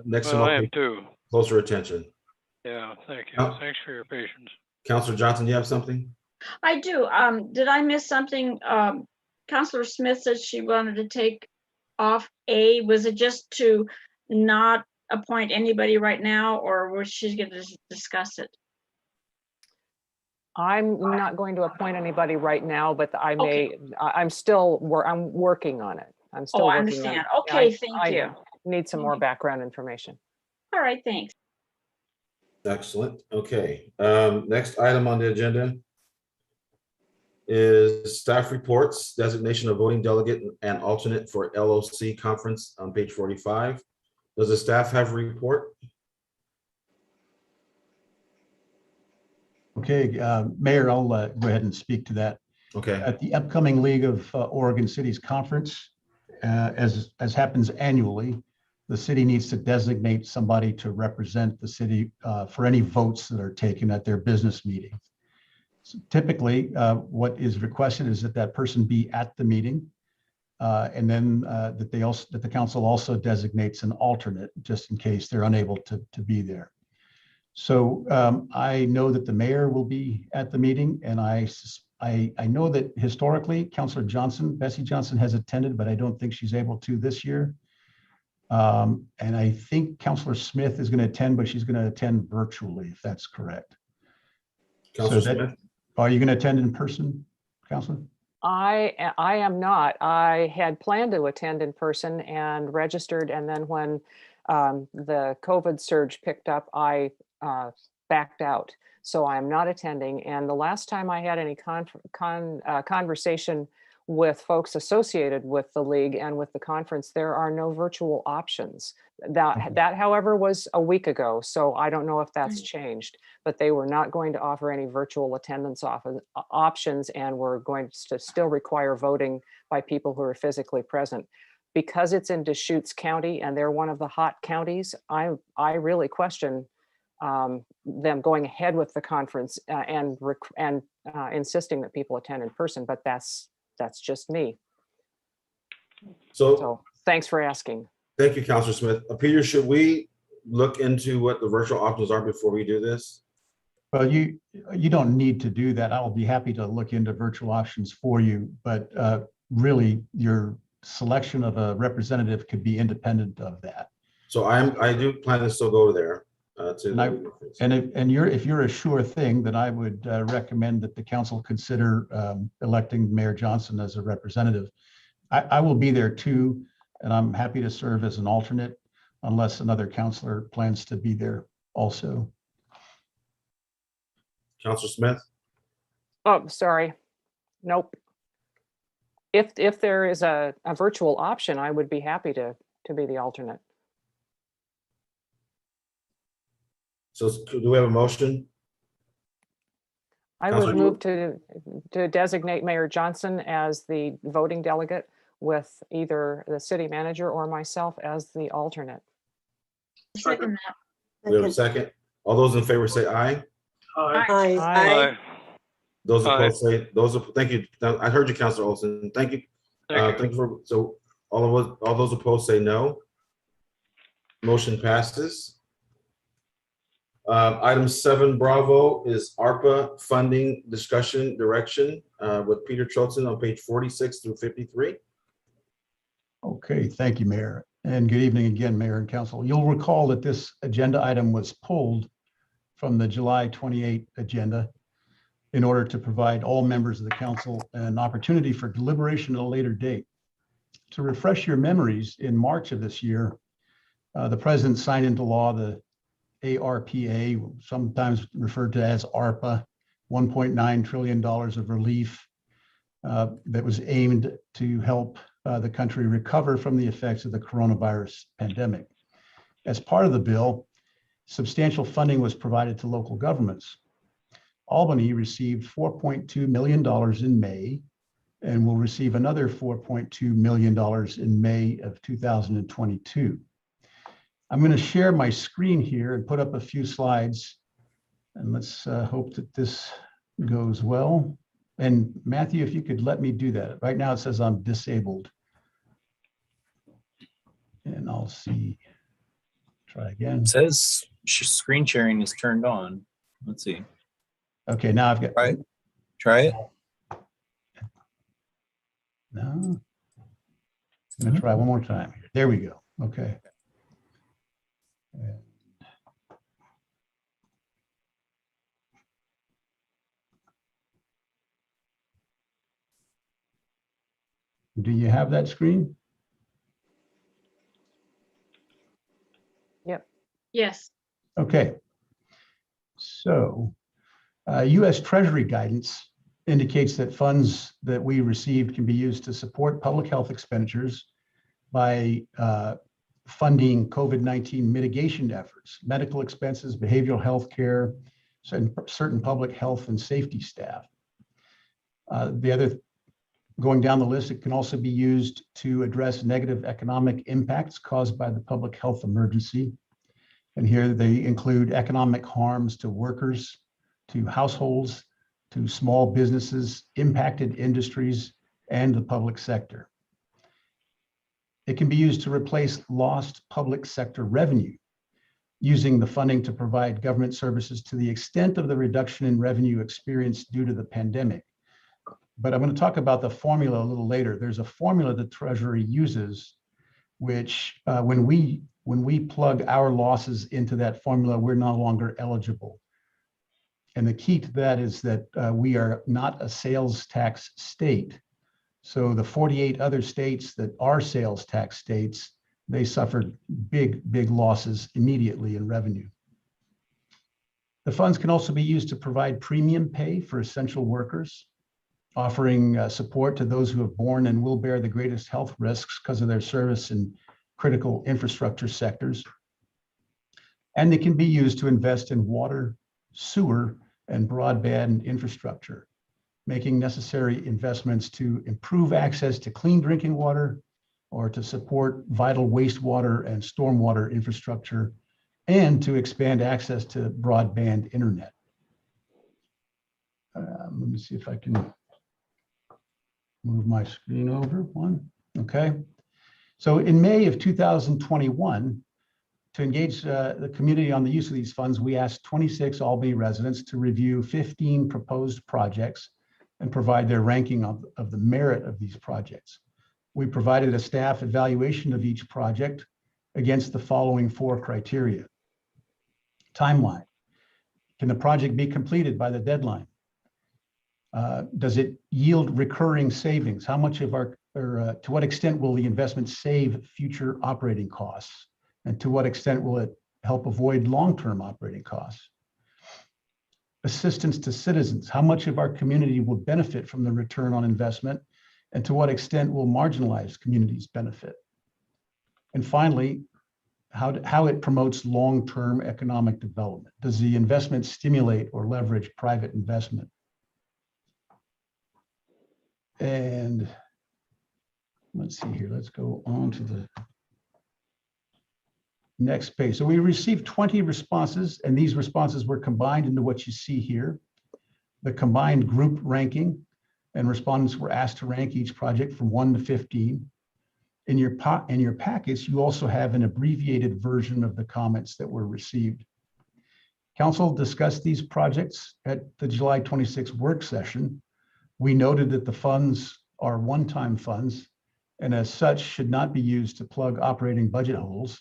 Next time Well, I I'll am pay too. closer attention. Yeah, thank you. Oh. Thanks for your patience. Councilor Johnson, you have something? I do. Did I miss something? Councilor Smith said she wanted to take off A. Was it just to not appoint anybody right now, or we're she's going to discuss it? I'm not going to appoint anybody right now, but I may, Okay. I'm working on it. I'm still Oh, I working on understand. it. Okay, I thank you. need some more background information. All right, thanks. Excellent. Okay. Next item on the agenda is staff reports, designation of voting delegate and alternate for LOC conference on page 45. Does the staff have a report? Okay, Mayor, I'll go ahead and speak to that. Okay. At the upcoming League of Oregon Cities Conference, as happens annually, the city needs to designate somebody to represent the city for any votes that are taken at their business meeting. So typically, what is requested is that that person be at the meeting, and then that the council also designates an alternate just in case they're unable to be there. So I know that the mayor will be at the meeting, and I know that historically Councilor Bessie Johnson has attended, but I don't think she's able to this year. And I think Councilor Smith is going to attend, but she's going to attend virtually, if that's correct. Councilor Smith? Are you going to attend in person, Councilor? I am not. I had planned to attend in person and registered, and then when the COVID surge picked up, I backed out. So I'm not attending. And the last time I had any conversation with folks associated with the league and with the conference, there are no virtual options. That, however, was a week ago. So I don't know if that's changed, but they were not going to offer any virtual attendance options, and were going to still require voting by people who are physically present. Because it's in Deschutes County and they're one of the hot counties, I really question them going ahead with the conference and insisting that people attend in person, but that's just me. So thanks for asking. Thank you, Councilor Smith. Peter, should we look into what the virtual options are before we do this? Well, you don't need to do that. I'll be happy to look into virtual options for you, but really your selection of a representative could be independent of that. So I do plan to still go there. If you're a sure thing, then I would recommend that the council consider electing Mayor Johnson as a representative. I will be there too, and I'm happy to serve as an alternate unless another councilor plans to be there also. Councilor Smith? Oh, sorry. Nope. If there is a virtual option, I would be happy to be the alternate. So do we have a motion? I would move to designate Mayor Johnson as the voting delegate with either the city manager or myself as the alternate. Second that. We have a second. All those in favor say aye. Aye. Aye. Those Aye. opposed say, thank you. I heard you, Councilor Olson. Thank you. Thank you for, so all those opposed say no. Motion passes. Item 7 Bravo is ARPA funding discussion direction with Peter Trotzen on page 46 through 53. Okay, thank you, Mayor. And good evening again, Mayor and Council. You'll recall that this agenda item was pulled from the July 28 agenda in order to provide all members of the council an opportunity for deliberation at a later date. To refresh your memories, in March of this year, the president signed into law the ARPA, sometimes referred to as ARPA, $1.9 trillion of relief that was aimed to help the country recover from the effects of the coronavirus pandemic. As part of the bill, substantial funding was provided to local governments. Albany received $4.2 million in May and will receive another $4.2 million in May of 2022. I'm going to share my screen here and put up a few slides, and let's hope that this goes well. And Matthew, if you could let me do that. Right now it says I'm disabled. And I'll see. Try again. It says screen sharing is turned on. Let's see. Okay, now I've got. Try it. No. I'm going to try one more time. There we go. Okay. Do you have that screen? Yep. Yes. Okay. So U.S. Treasury guidance indicates that funds that we received can be used to support public health expenditures by funding COVID-19 mitigation efforts, medical expenses, behavioral health care, certain public health and safety staff. Going down the list, it can also be used to address negative economic impacts caused by the public health emergency. And here they include economic harms to workers, to households, to small businesses, impacted industries, and the public sector. It can be used to replace lost public sector revenue, using the funding to provide government services to the extent of the reduction in revenue experienced due to the pandemic. But I'm going to talk about the formula a little later. There's a formula the Treasury uses, which when we plug our losses into that formula, we're no longer eligible. And the key to that is that we are not a sales tax state. So the 48 other states that are sales tax states, they suffered big losses immediately in revenue. The funds can also be used to provide premium pay for essential workers, offering support to those who have borne and will bear the greatest health risks because of their service in critical infrastructure sectors. And they can be used to invest in water, sewer, and broadband infrastructure, making necessary investments to improve access to clean drinking water or to support vital wastewater and stormwater infrastructure, and to expand access to broadband internet. Let me see if I can move my screen over one. Okay. So in May of 2021, to engage the community on the use of these funds, we asked 26 Albany residents to review 15 proposed projects and provide their ranking of the merit of these projects. We provided a staff evaluation of each project against the following 4 criteria. Timeline. Can the project be completed by the deadline? Does it yield recurring savings? How much of to what extent will the investment save future operating costs? And to what extent will it help avoid long-term operating costs? Assistance to citizens. How much of our community will benefit from the return on investment? And to what extent will marginalized communities benefit? And finally, how it promotes long-term economic development. Does the investment stimulate or leverage private investment? And let's see here, let's go on to the next page. So we received 20 responses, and these responses were combined into what you see here, the combined group ranking, and respondents were asked to rank each project from 1 to 15. In your packets, you also have an abbreviated version of the comments that were received. Council discussed these projects at the July 26th work session. We noted that the funds are one-time funds, and as such should not be used to plug operating budget holes.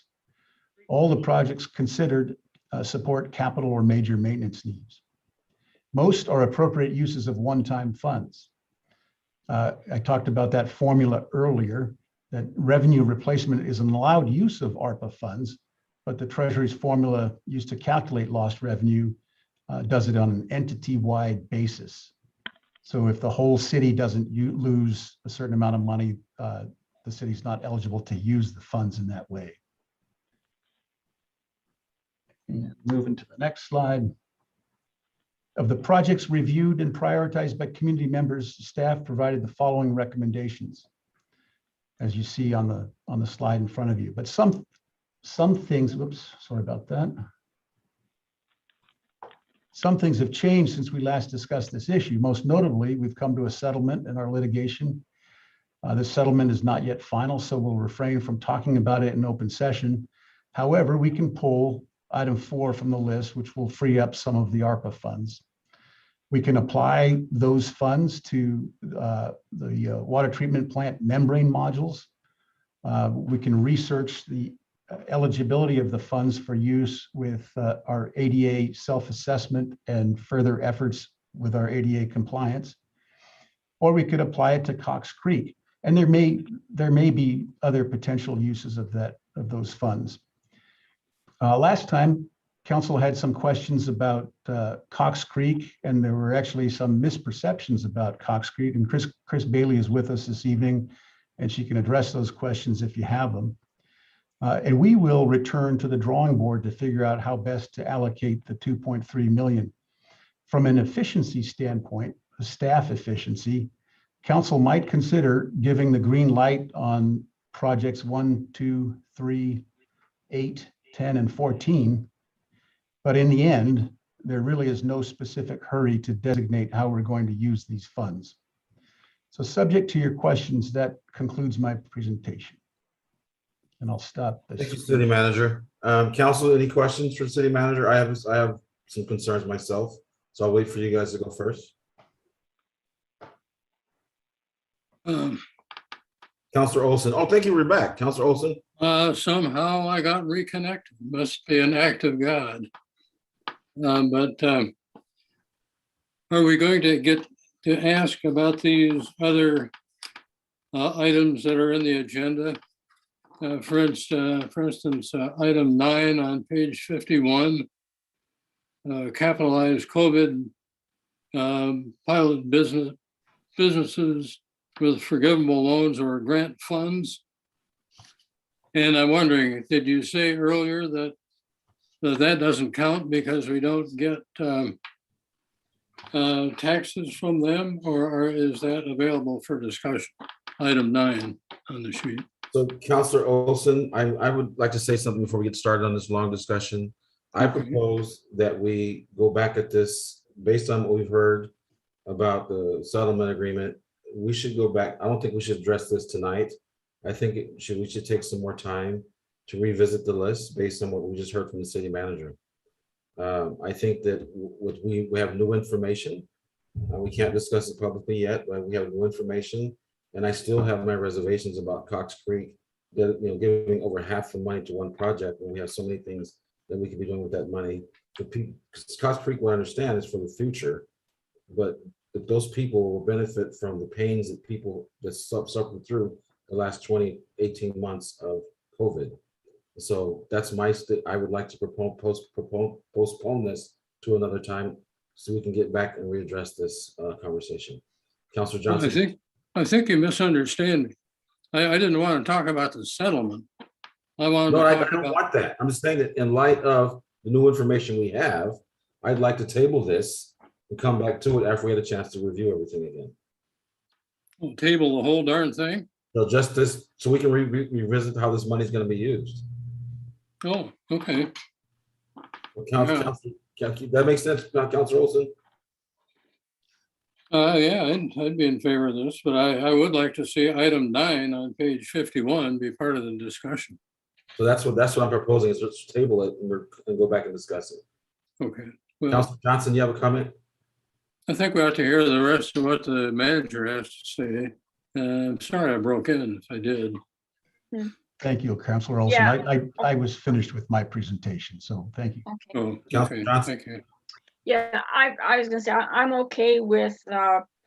All the projects considered support capital or major maintenance needs. Most are appropriate uses of one-time funds. I talked about that formula earlier, that revenue replacement is an allowed use of ARPA funds, but the Treasury's formula used to calculate lost revenue does it on an entity-wide basis. So if the whole city doesn't lose a certain amount of money, the city's not eligible to use the funds in that way. And moving to the next slide. Of the projects reviewed and prioritized by community members, staff provided the following recommendations, as you see on the slide in front of you. But some things, whoops, sorry about that. Some things have changed since we last discussed this issue. Most notably, we've come to a settlement in our litigation. This settlement is not yet final, so we'll refrain from talking about it in open session. However, we can pull item 4 from the list, which will free up some of the ARPA funds. We can apply those funds to the water treatment plant membrane modules. We can research the eligibility of the funds for use with our ADA self-assessment and further efforts with our ADA compliance. Or we could apply it to Cox Creek. And there may be other potential uses of those funds. Last time, Council had some questions about Cox Creek, and there were actually some misperceptions about Cox Creek. And Chris Bailey is with us this evening, and she can address those questions if you have them. And we will return to the drawing board to figure out how best to allocate the 2.3 million. From an efficiency standpoint, a staff efficiency, Council might consider giving the green light on projects 1, 2, 3, 8, 10, and 14. But in the end, there really is no specific hurry to designate how we're going to use these funds. So subject to your questions, that concludes my presentation. And I'll stop this. Thank you, City Manager. Council, any questions for the City Manager? I have some concerns myself, so I'll wait for you guys to go first. Councilor Olson. Oh, thank you. We're back. Councilor Olson. Somehow I got reconnected. Must be an act of God. But are we going to get to ask about these other items that are in the agenda? For instance, item 9 on page 51, capitalized COVID pilot businesses with forgivable loans or grant funds. And I'm wondering, did you say earlier that that doesn't count because we don't get taxes from them, or is that available for discussion? Item 9 on the sheet. So Councilor Olson, I would like to say something before we get started on this long discussion. I propose that we go back at this based on what we've heard about the settlement agreement. We should go back. I don't think we should address this tonight. I think we should take some more time to revisit the list based on what we just heard from the City Manager. I think that we have new information. We can't discuss it publicly yet, but we have new information. And I still have my reservations about Cox Creek, that, giving over half the money to one project when we have so many things that we could be doing with that money. For people, Cox Creek, what I understand is for the future, but those people will benefit from the pains that people that suffered through the last 18 months of COVID. So that's I would like to postpone this to another time so we can get back and readdress this conversation. Councilor Johnson. I think you misunderstand me. I didn't want to talk about the settlement. I don't want that. I'm just saying that in light of the new information we have, I'd like to table this and come back to it after we had a chance to review everything again. We'll table the whole darn thing? So just this, so we can revisit how this money is going to be used. Oh, okay. Well, that makes sense, Councilor Olson? Yeah, I'd be in favor of this, but I would like to see item 9 on page 51 be part of the discussion. So that's what I'm proposing, is let's table it and go back and discuss it. Okay. Well, Councilor Johnson, you have a comment? I think we ought to hear the rest of what the manager has to say. I'm sorry I broke in if I did. Thank you, Councilor Olson. Yeah. I was finished with my presentation, so thank you. Okay. Oh, okay. Thank you. Yeah, I was gonna say, I'm okay with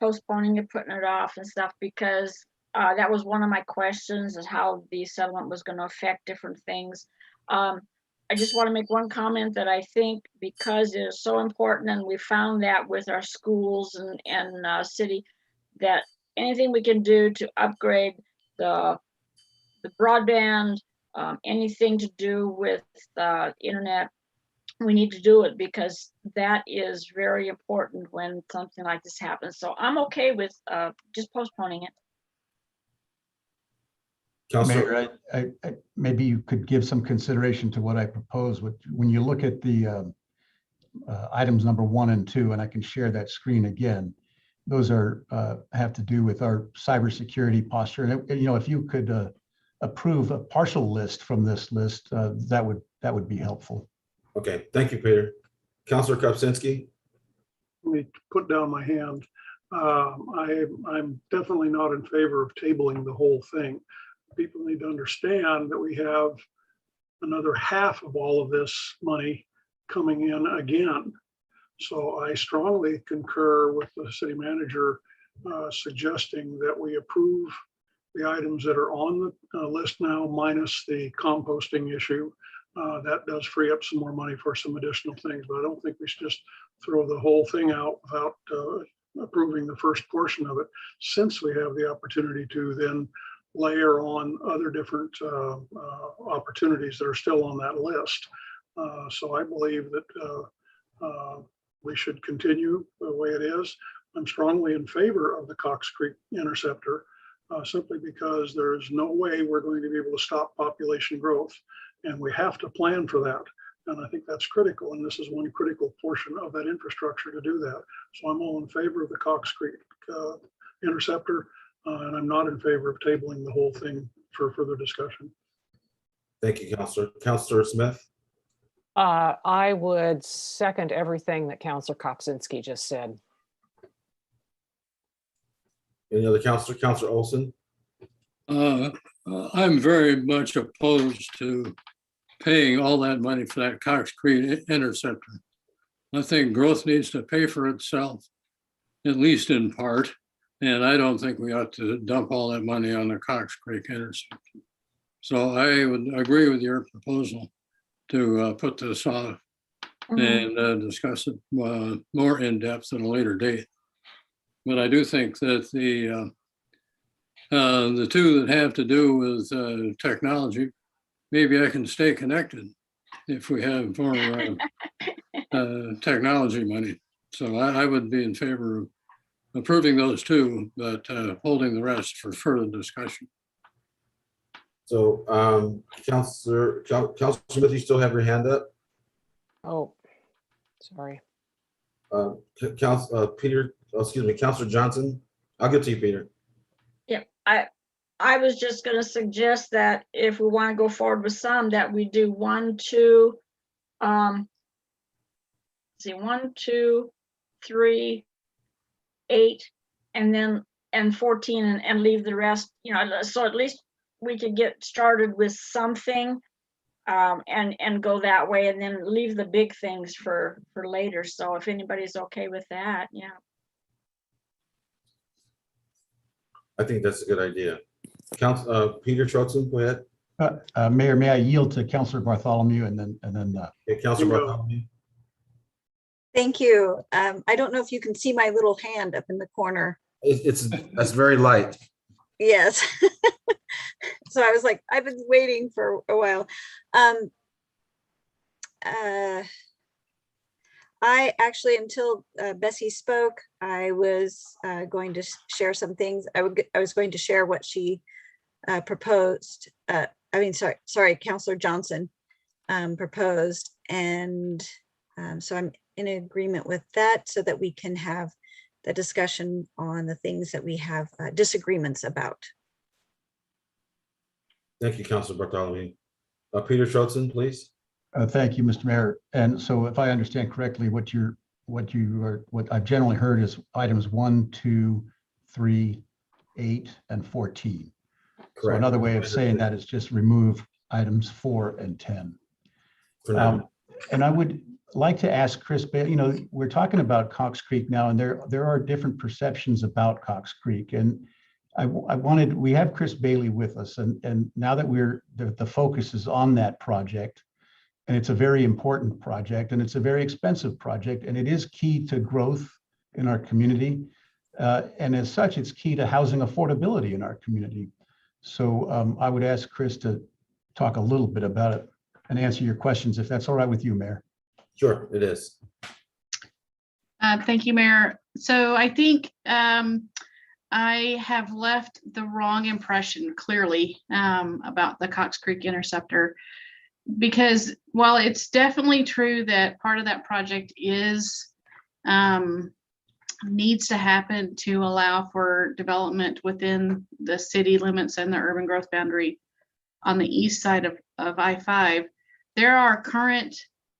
postponing it, putting it off and stuff, because that was one of my questions, is how the settlement was gonna affect different things. I just want to make one comment that I think, because it is so important, and we found that with our schools and city, that anything we can do to upgrade the broadband, anything to do with internet, we need to do it, because that is very important when something like this happens. So I'm okay with just postponing it. Mayor, maybe you could give some consideration to what I propose. When you look at the items number 1 and 2, and I can share that screen again, those have to do with our cybersecurity posture. And if you could approve a partial list from this list, that would be helpful. Okay, thank you, Peter. Councilor Kopczynski. Let me put down my hand. I'm definitely not in favor of tabling the whole thing. People need to understand that we have another half of all of this money coming in again. So I strongly concur with the city manager suggesting that we approve the items that are on the list now, minus the composting issue. That does free up some more money for some additional things, but I don't think we should just throw the whole thing out without approving the first portion of it, since we have the opportunity to then layer on other different opportunities that are still on that list. So I believe that we should continue the way it is. I'm strongly in favor of the Cox Creek Interceptor, simply because there is no way we're going to be able to stop population growth, and we have to plan for that. And I think that's critical, and this is one critical portion of that infrastructure to do that. So I'm all in favor of the Cox Creek Interceptor, and I'm not in favor of tabling the whole thing for further discussion. Thank you, Councilor. Councilor Smith? I would second everything that Councilor Kopczynski just said. Any other councilor? Councilor Olson? I'm very much opposed to paying all that money for that Cox Creek Interceptor. I think growth needs to pay for itself, at least in part, and I don't think we ought to dump all that money on the Cox Creek Interceptor. So I would agree with your proposal to put this off and discuss it more in depth at a later date. But I do think that the two that have to do with technology, maybe I can stay connected if we have more technology money. So I would be in favor of approving those two, but holding the rest for further discussion. So Councilor Smith, you still have your hand up? Oh, sorry. Councilor Johnson, I'll get to you, Peter. Yeah, I was just going to suggest that if we want to go forward with some, that we do 1, 2, 1, 2, 3, 8, and 14, and leave the rest. So at least we could get started with something, and go that way, and then leave the big things for later. So if anybody's okay with that, yeah. I think that's a good idea. Peter Trotzen, go ahead. Mayor, may I yield to Councilor Bartholomew and then Councilor Bartholomew. Thank you. I don't know if you can see my little hand up in the corner. That's very light. Yes. So I was like, I've been waiting for a while. I actually, until Bessie spoke, I was going to share some things. I was going to share what she proposed. Sorry, Councilor Johnson proposed. And so I'm in agreement with that, so that we can have the discussion on the things that we have disagreements about. Thank you, Councilor Bartholomew. Peter Trotzen, please. Thank you, Mr. Mayor. And so if I understand correctly, what I've generally heard is items 1, 2, 3, 8, and 14. Correct. So another way of saying that is just remove items 4 and 10. And I would like to ask Chris, we're talking about Cox Creek now, and there are different perceptions about Cox Creek. And we have Chris Bailey with us, and now that the focus is on that project, and it's a very important project, and it's a very expensive project, and it is key to growth in our community. And as such, it's key to housing affordability in our community. So I would ask Chris to talk a little bit about it and answer your questions, if that's all right with you, Mayor. Sure, it is. Thank you, Mayor. So I think I have left the wrong impression clearly about the Cox Creek Interceptor, because while it's definitely true that part of that project is needs to happen to allow for development within the city limits and the urban growth boundary on the east side of I-5, there are current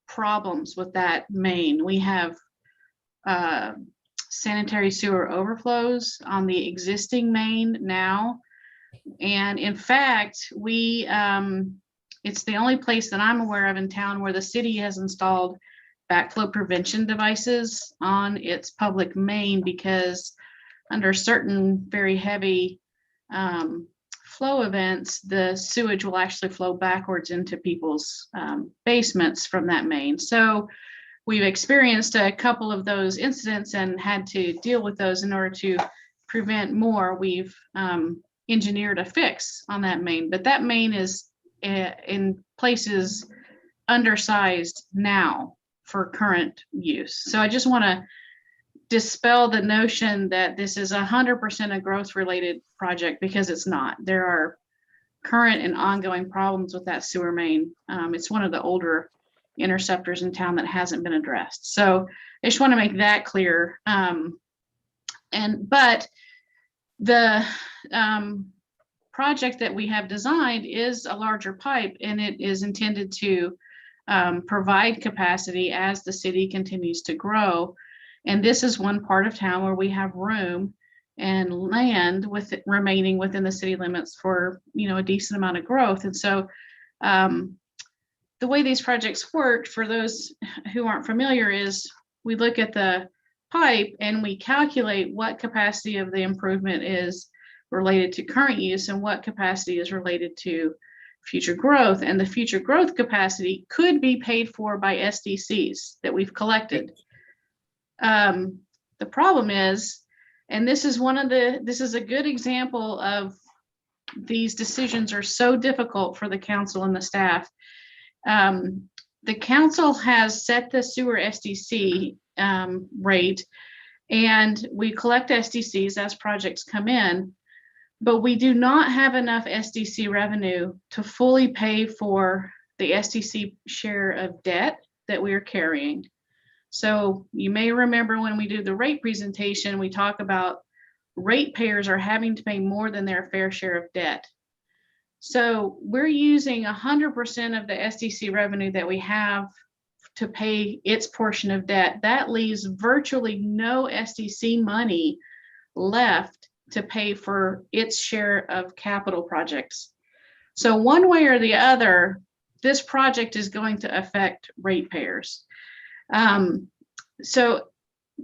problems with that main. We have sanitary sewer overflows on the existing main now. And in fact, we it's the only place that I'm aware of in town where the city has installed backflow prevention devices on its public main, because under certain very heavy flow events, the sewage will actually flow backwards into people's basements from that main. So we've experienced a couple of those incidents and had to deal with those. In order to prevent more, we've engineered a fix on that main, but that main is in places undersized now for current use. So I just want to dispel the notion that this is 100% a growth related project, because it's not. There are current and ongoing problems with that sewer main. It's one of the older interceptors in town that hasn't been addressed. So I just want to make that clear. But the project that we have designed is a larger pipe, and it is intended to provide capacity as the city continues to grow. And this is one part of town where we have room and land with it remaining within the city limits for, a decent amount of growth. And so the way these projects work, for those who aren't familiar, is we look at the pipe and we calculate what capacity of the improvement is related to current use and what capacity is related to future growth. And the future growth capacity could be paid for by SDCs that we've collected. The problem is, and this is a good example of these decisions are so difficult for the council and the staff. The council has set the sewer SDC rate, and we collect SDCs as projects come in, but we do not have enough SDC revenue to fully pay for the SDC share of debt that we are carrying. So you may remember when we do the rate presentation, we talk about ratepayers are having to pay more than their fair share of debt. So we're using 100% of the SDC revenue that we have to pay its portion of debt. That leaves virtually no SDC money left to pay for its share of capital projects. So one way or the other, this project is going to affect ratepayers. So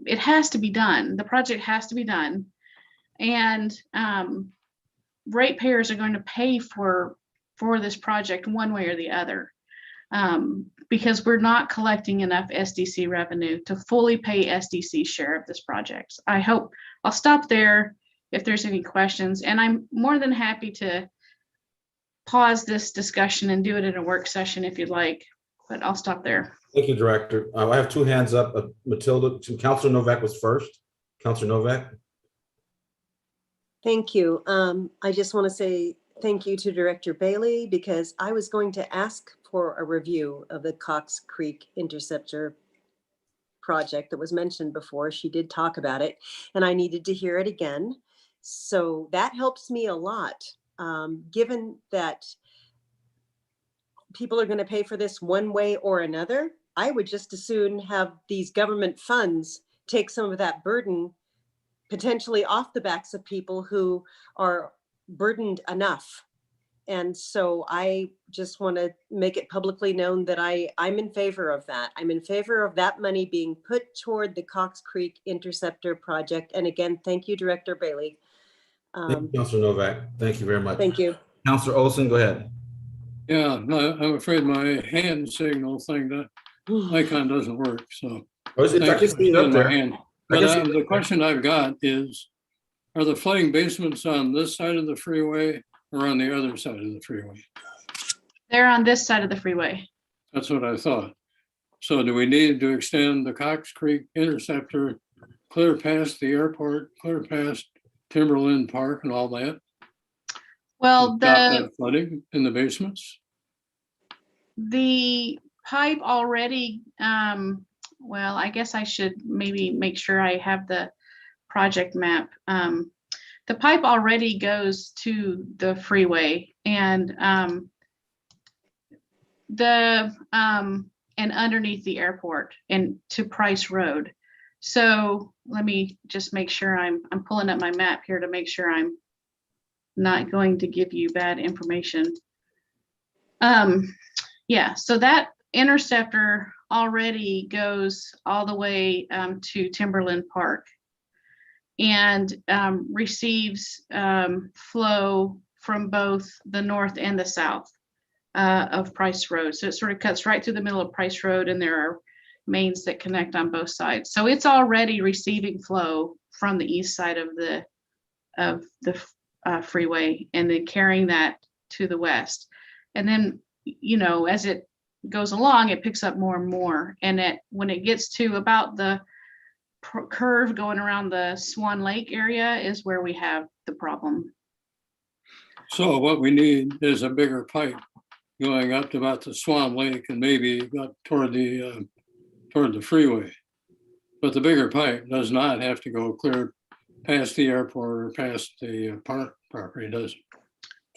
it has to be done. The project has to be done. And ratepayers are going to pay for this project one way or the other, because we're not collecting enough SDC revenue to fully pay SDC's share of this project. I'll stop there if there's any questions, and I'm more than happy to pause this discussion and do it in a work session if you'd like, but I'll stop there. Thank you, Director. I have two hands up. Matilda, Councilor Novak was first. Councilor Novak. Thank you. I just want to say thank you to Director Bailey, because I was going to ask for a review of the Cox Creek Interceptor project that was mentioned before. She did talk about it, and I needed to hear it again. So that helps me a lot, given that people are going to pay for this one way or another. I would just as soon have these government funds take some of that burden potentially off the backs of people who are burdened enough. And so I just want to make it publicly known that I'm in favor of that. I'm in favor of that money being put toward the Cox Creek Interceptor project. And again, thank you, Director Bailey. Thank you, Councilor Novak. Thank you very much. Thank you. Councilor Olson, go ahead. Yeah, no, I'm afraid my hand signal thing, that icon doesn't work, so. I can see it up there. But the question I've got is, are the flooding basements on this side of the freeway or on the other side of the freeway? They're on this side of the freeway. That's what I thought. So do we need to extend the Cox Creek Interceptor clear past the airport, clear past Timberland Park and all that? Well, the flooding in the basements? The pipe already, well, I guess I should maybe make sure I have the project map. The pipe already goes to the freeway and and underneath the airport and to Price Road. So let me just make sure I'm pulling up my map here to make sure I'm not going to give you bad information. Yeah, so that interceptor already goes all the way to Timberland Park and receives flow from both the north and the south of Price Road. So it sort of cuts right through the middle of Price Road, and there are mains that connect on both sides. So it's already receiving flow from the east side of the freeway, and then carrying that to the west. And then, you know, as it goes along, it picks up more and more. And when it gets to about the curve going around the Swan Lake area is where we have the problem. So what we need is a bigger pipe going up to about the Swan Lake and maybe up toward the freeway. But the bigger pipe does not have to go clear past the airport or past the park property, does it?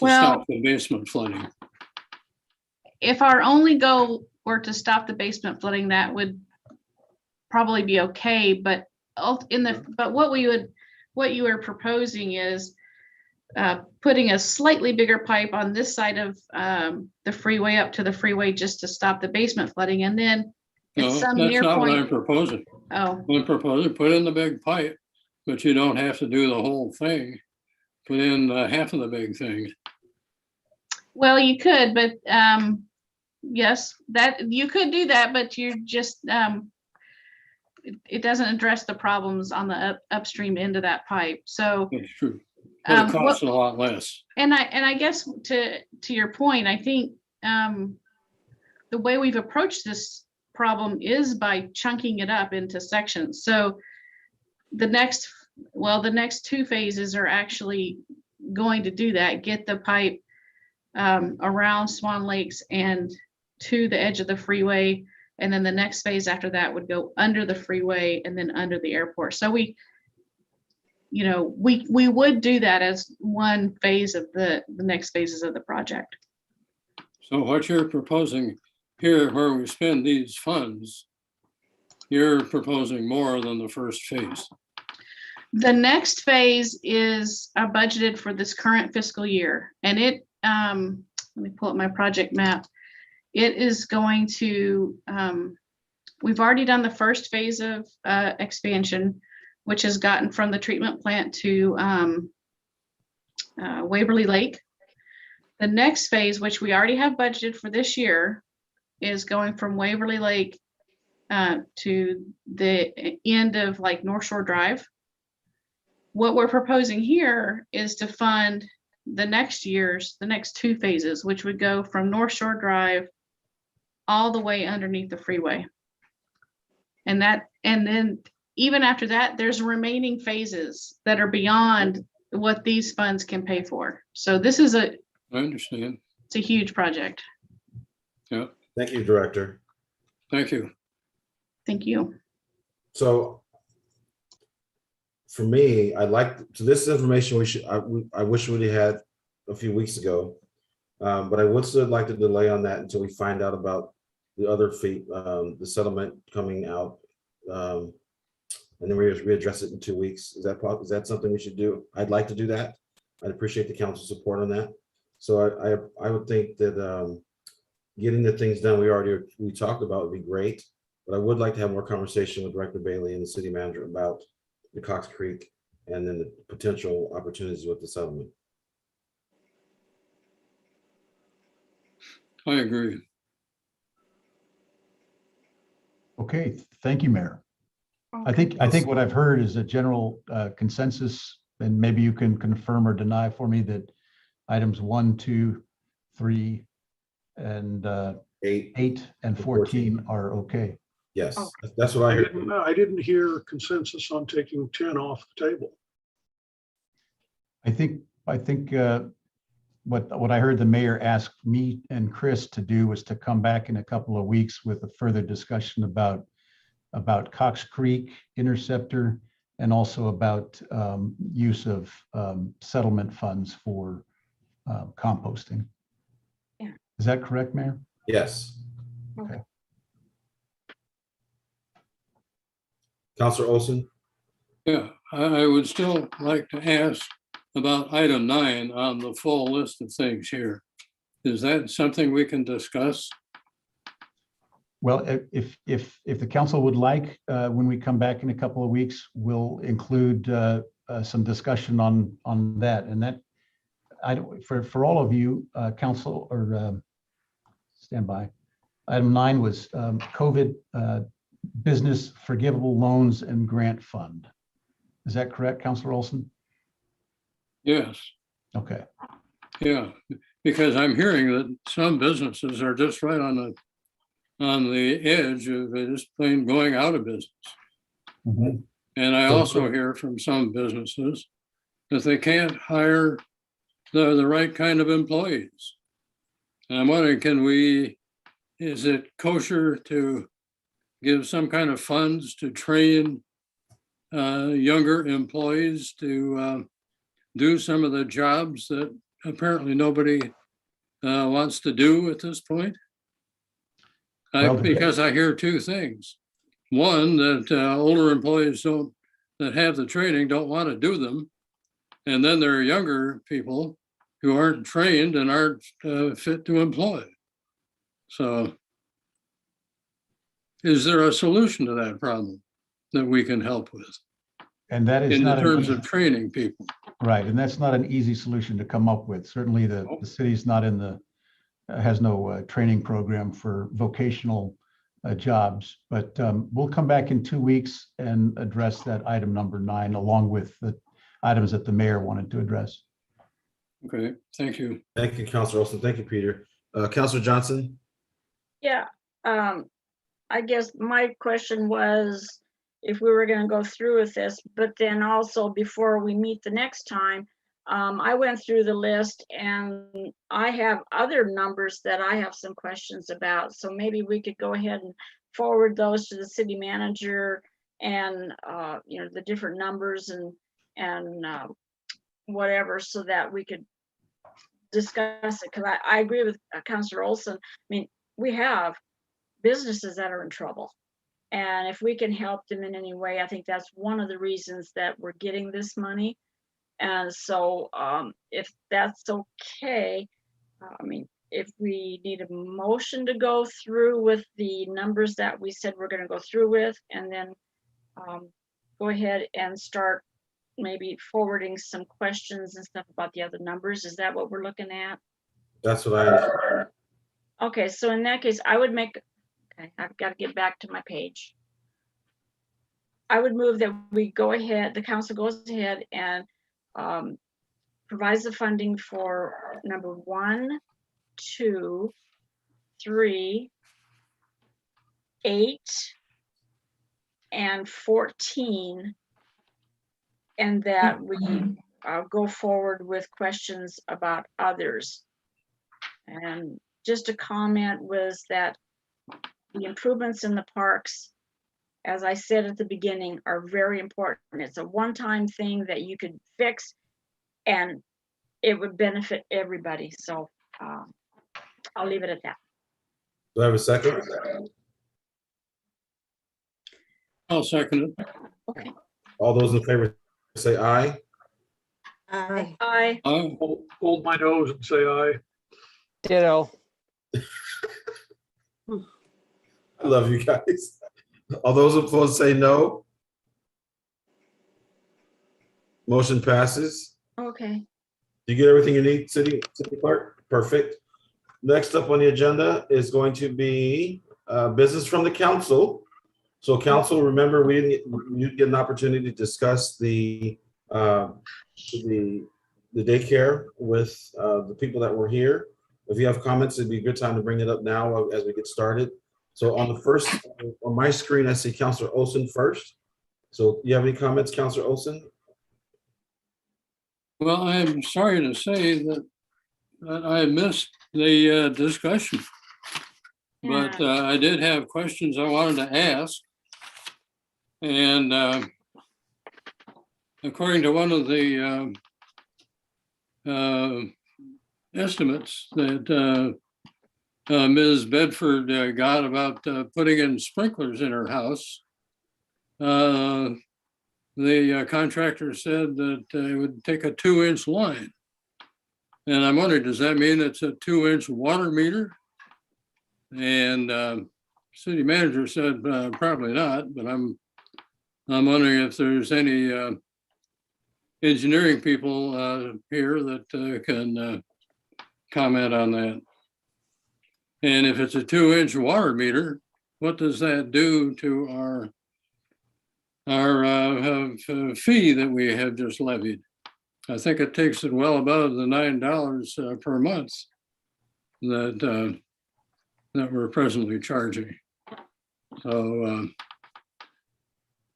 To stop the basement flooding. If our only goal were to stop the basement flooding, that would probably be okay. But what you are proposing is putting a slightly bigger pipe on this side of the freeway up to the freeway just to stop the basement flooding, and then No, that's not what I'm proposing. Oh, I'm proposing put in the big pipe, but you don't have to do the whole thing. Put in half of the big thing. well, you could, but yes, that you could do that, but you're just it doesn't address the problems on the upstream end of that pipe. So that's true. But it costs a lot less. And I guess to your point, I think the way we've approached this problem is by chunking it up into sections. So the next two phases are actually going to do that, get the pipe around Swan Lakes and to the edge of the freeway. And then the next phase after that would go under the freeway and then under the airport. So we would do that as one phase of the next phases of the project. So what you're proposing here, where we spend these funds, you're proposing more than the first phase. The next phase is budgeted for this current fiscal year. And let me pull up my project map. It is going to, we've already done the first phase of expansion, which has gotten from the treatment plant to Waverly Lake. The next phase, which we already have budgeted for this year, is going from Waverly Lake to the end of like North Shore Drive. What we're proposing here is to fund the next two phases, which would go from North Shore Drive all the way underneath the freeway. And then even after that, there's remaining phases that are beyond what these funds can pay for. So this is I understand. It's a huge project. Yeah. Thank you, Director. Thank you. Thank you. So for me, this information I wish we had a few weeks ago, but I would still like to delay on that until we find out about the other fee, the settlement coming out. And then we readdress it in 2 weeks. Is that something we should do? I'd like to do that. I'd appreciate the council's support on that. So I would think that getting the things done we talked about would be great, but I would like to have more conversation with Director Bailey and the city manager about the Cox Creek and then the potential opportunities with the settlement. I agree. Okay, thank you, Mayor. I think what I've heard is a general consensus, and maybe you can confirm or deny for me that items 1, 2, 3, and 8 and 14 are okay. Yes, that's what I heard. I didn't hear consensus on taking 10 off the table. I think what I heard the mayor ask me and Chris to do was to come back in a couple of weeks with a further discussion about Cox Creek Interceptor and also about use of settlement funds for composting. Yeah. Is that correct, Mayor? Yes. Okay. Councilor Olson? Yeah, I would still like to ask about item 9 on the full list of things here. Is that something we can discuss? Well, if the council would like, when we come back in a couple of weeks, we'll include some discussion on that. And that, for all of you, council or stand by. Item 9 was COVID business forgivable loans and grant fund. Is that correct, Councilor Olson? Yes. Okay. Yeah, because I'm hearing that some businesses are just right on the edge of just plain going out of business. Mm-hmm. And I also hear from some businesses that they can't hire the right kind of employees. And I'm wondering, is it kosher to give some kind of funds to train younger employees to do some of the jobs that apparently nobody wants to do at this point? Because I hear two things. One, that older employees that have the training don't want to do them. And then there are younger people who aren't trained and aren't fit to employ. So is there a solution to that problem that we can help with? And that is in not terms of training people. Right, and that's not an easy solution to come up with. Certainly the city's not in the, has no training program for vocational jobs, but we'll come back in 2 weeks and address that item number 9, along with the items that the mayor wanted to address. Okay, thank you. Thank you, Councilor Olson. Thank you, Peter. Councilor Johnson? Yeah, I guess my question was if we were going to go through with this, but then also before we meet the next time, I went through the list and I have other numbers that I have some questions about. So maybe we could go ahead and forward those to the city manager and, the different numbers and whatever, so that we could discuss it. Because I agree with Councilor Olson. I mean, we have businesses that are in trouble. And if we can help them in any way, I think that's one of the reasons that we're getting this money. And so if that's okay, if we need a motion to go through with the numbers that we said we're going to go through with, and then go ahead and start maybe forwarding some questions and stuff about the other numbers. Is that what we're looking at? That's what I. Okay, so in that case, I would make, okay, I've got to get back to my page. I would move that we go ahead, the council goes ahead and provides the funding for number 1, 2, 3, 8, and 14, and that we go forward with questions about others. And just a comment was that the improvements in the parks, as I said at the beginning, are very important. It's a one-time thing that you could fix and it would benefit everybody. So I'll leave it at that. Do I have a second? I'll second it. Okay. All those in favor say aye. Aye. Aye. Hold my nose and say aye. Ditto. I love you guys. All those opposed say no. Motion passes. Okay. You get everything you need, city clerk? Perfect. Next up on the agenda is going to be business from the council. So council, remember, we didn't get an opportunity to discuss the daycare with the people that were here. If you have comments, it'd be a good time to bring it up now as we get started. So on the first, on my screen, I see Councilor Olson first. So you have any comments, Councilor Olson? Well, I'm sorry to say that I missed the discussion, but I did have questions I wanted to ask. And according to one of the estimates that Ms. Bedford got about putting in sprinklers in her house, the contractor said that it would take a 2-inch line. And I'm wondering, does that mean it's a 2-inch water meter? And city manager said probably not, but I'm wondering if there's any engineering people here that can comment on that. And if it's a 2-inch water meter, what does that do to our fee that we have just levied? I think it takes it well above the $9 per month that we're presently charging. So,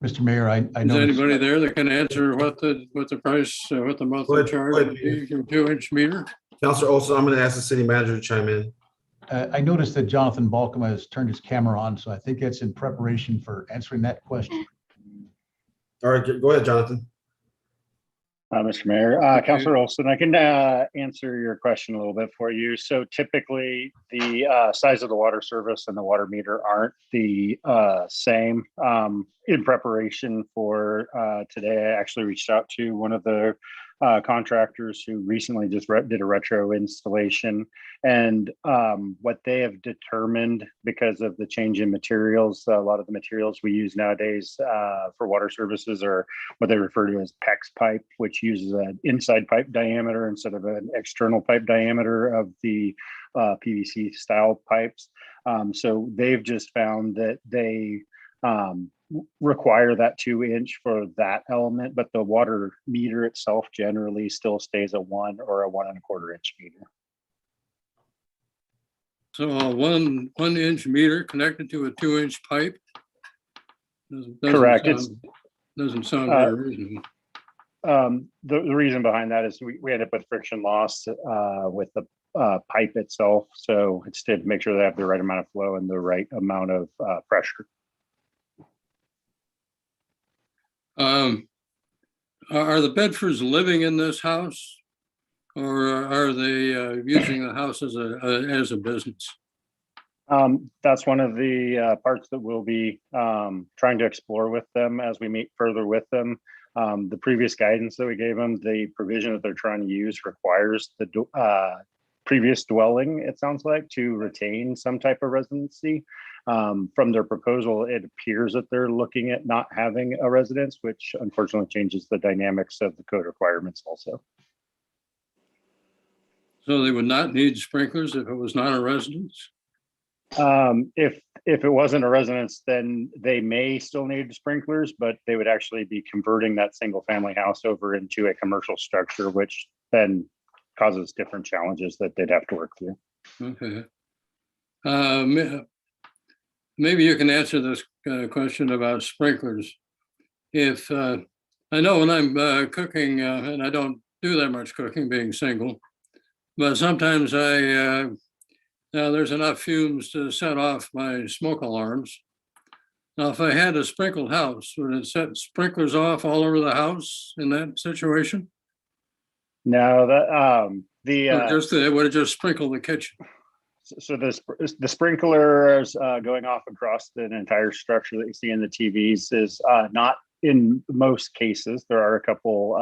Mr. Mayor, I is know. anybody there that can answer what the price, what the monthly charge would be for a 2-inch meter? Councilor Olson, I'm going to ask the city manager to chime in. I noticed that Jonathan Balkema has turned his camera on, so I think that's in preparation for answering that question. All right, go ahead, Jonathan. Mr. Mayor, Councilor Olson, I can answer your question a little bit for you. So typically the size of the water service and the water meter aren't the same. In preparation for today, I actually reached out to one of the contractors who recently just did a retro installation. And what they have determined, because of the change in materials, a lot of the materials we use nowadays for water services are what they refer to as PEX pipe, which uses an inside pipe diameter instead of an external pipe diameter of the PVC style pipes. So they've just found that they require that 2-inch for that element, but the water meter itself generally still stays a 1 or a 1¼ inch meter. So a 1-inch meter connected to a 2-inch pipe? Correct. Doesn't sound very reasonable. The reason behind that is we end up with friction loss with the pipe itself. So it's to make sure they have the right amount of flow and the right amount of pressure. Are the Bedfords living in this house, or are they using the house as a business? That's one of the parts that we'll be trying to explore with them as we meet further with them. The previous guidance that we gave them, the provision that they're trying to use requires the previous dwelling, it sounds like, to retain some type of residency. From their proposal, it appears that they're looking at not having a residence, which unfortunately changes the dynamics of the code requirements also. So they would not need sprinklers if it was not a residence? If it wasn't a residence, then they may still need sprinklers, but they would actually be converting that single family house over into a commercial structure, which then causes different challenges that they'd have to work through. Okay. Maybe you can answer this question about sprinklers. If I know when I'm cooking, and I don't do that much cooking being single, but sometimes there's enough fumes to set off my smoke alarms. Now, if I had a sprinkled house, would it set sprinklers off all over the house in that situation? No, that would it just sprinkle the kitchen? So the sprinklers going off across the entire structure that you see in the TVs is not in most cases. There are a couple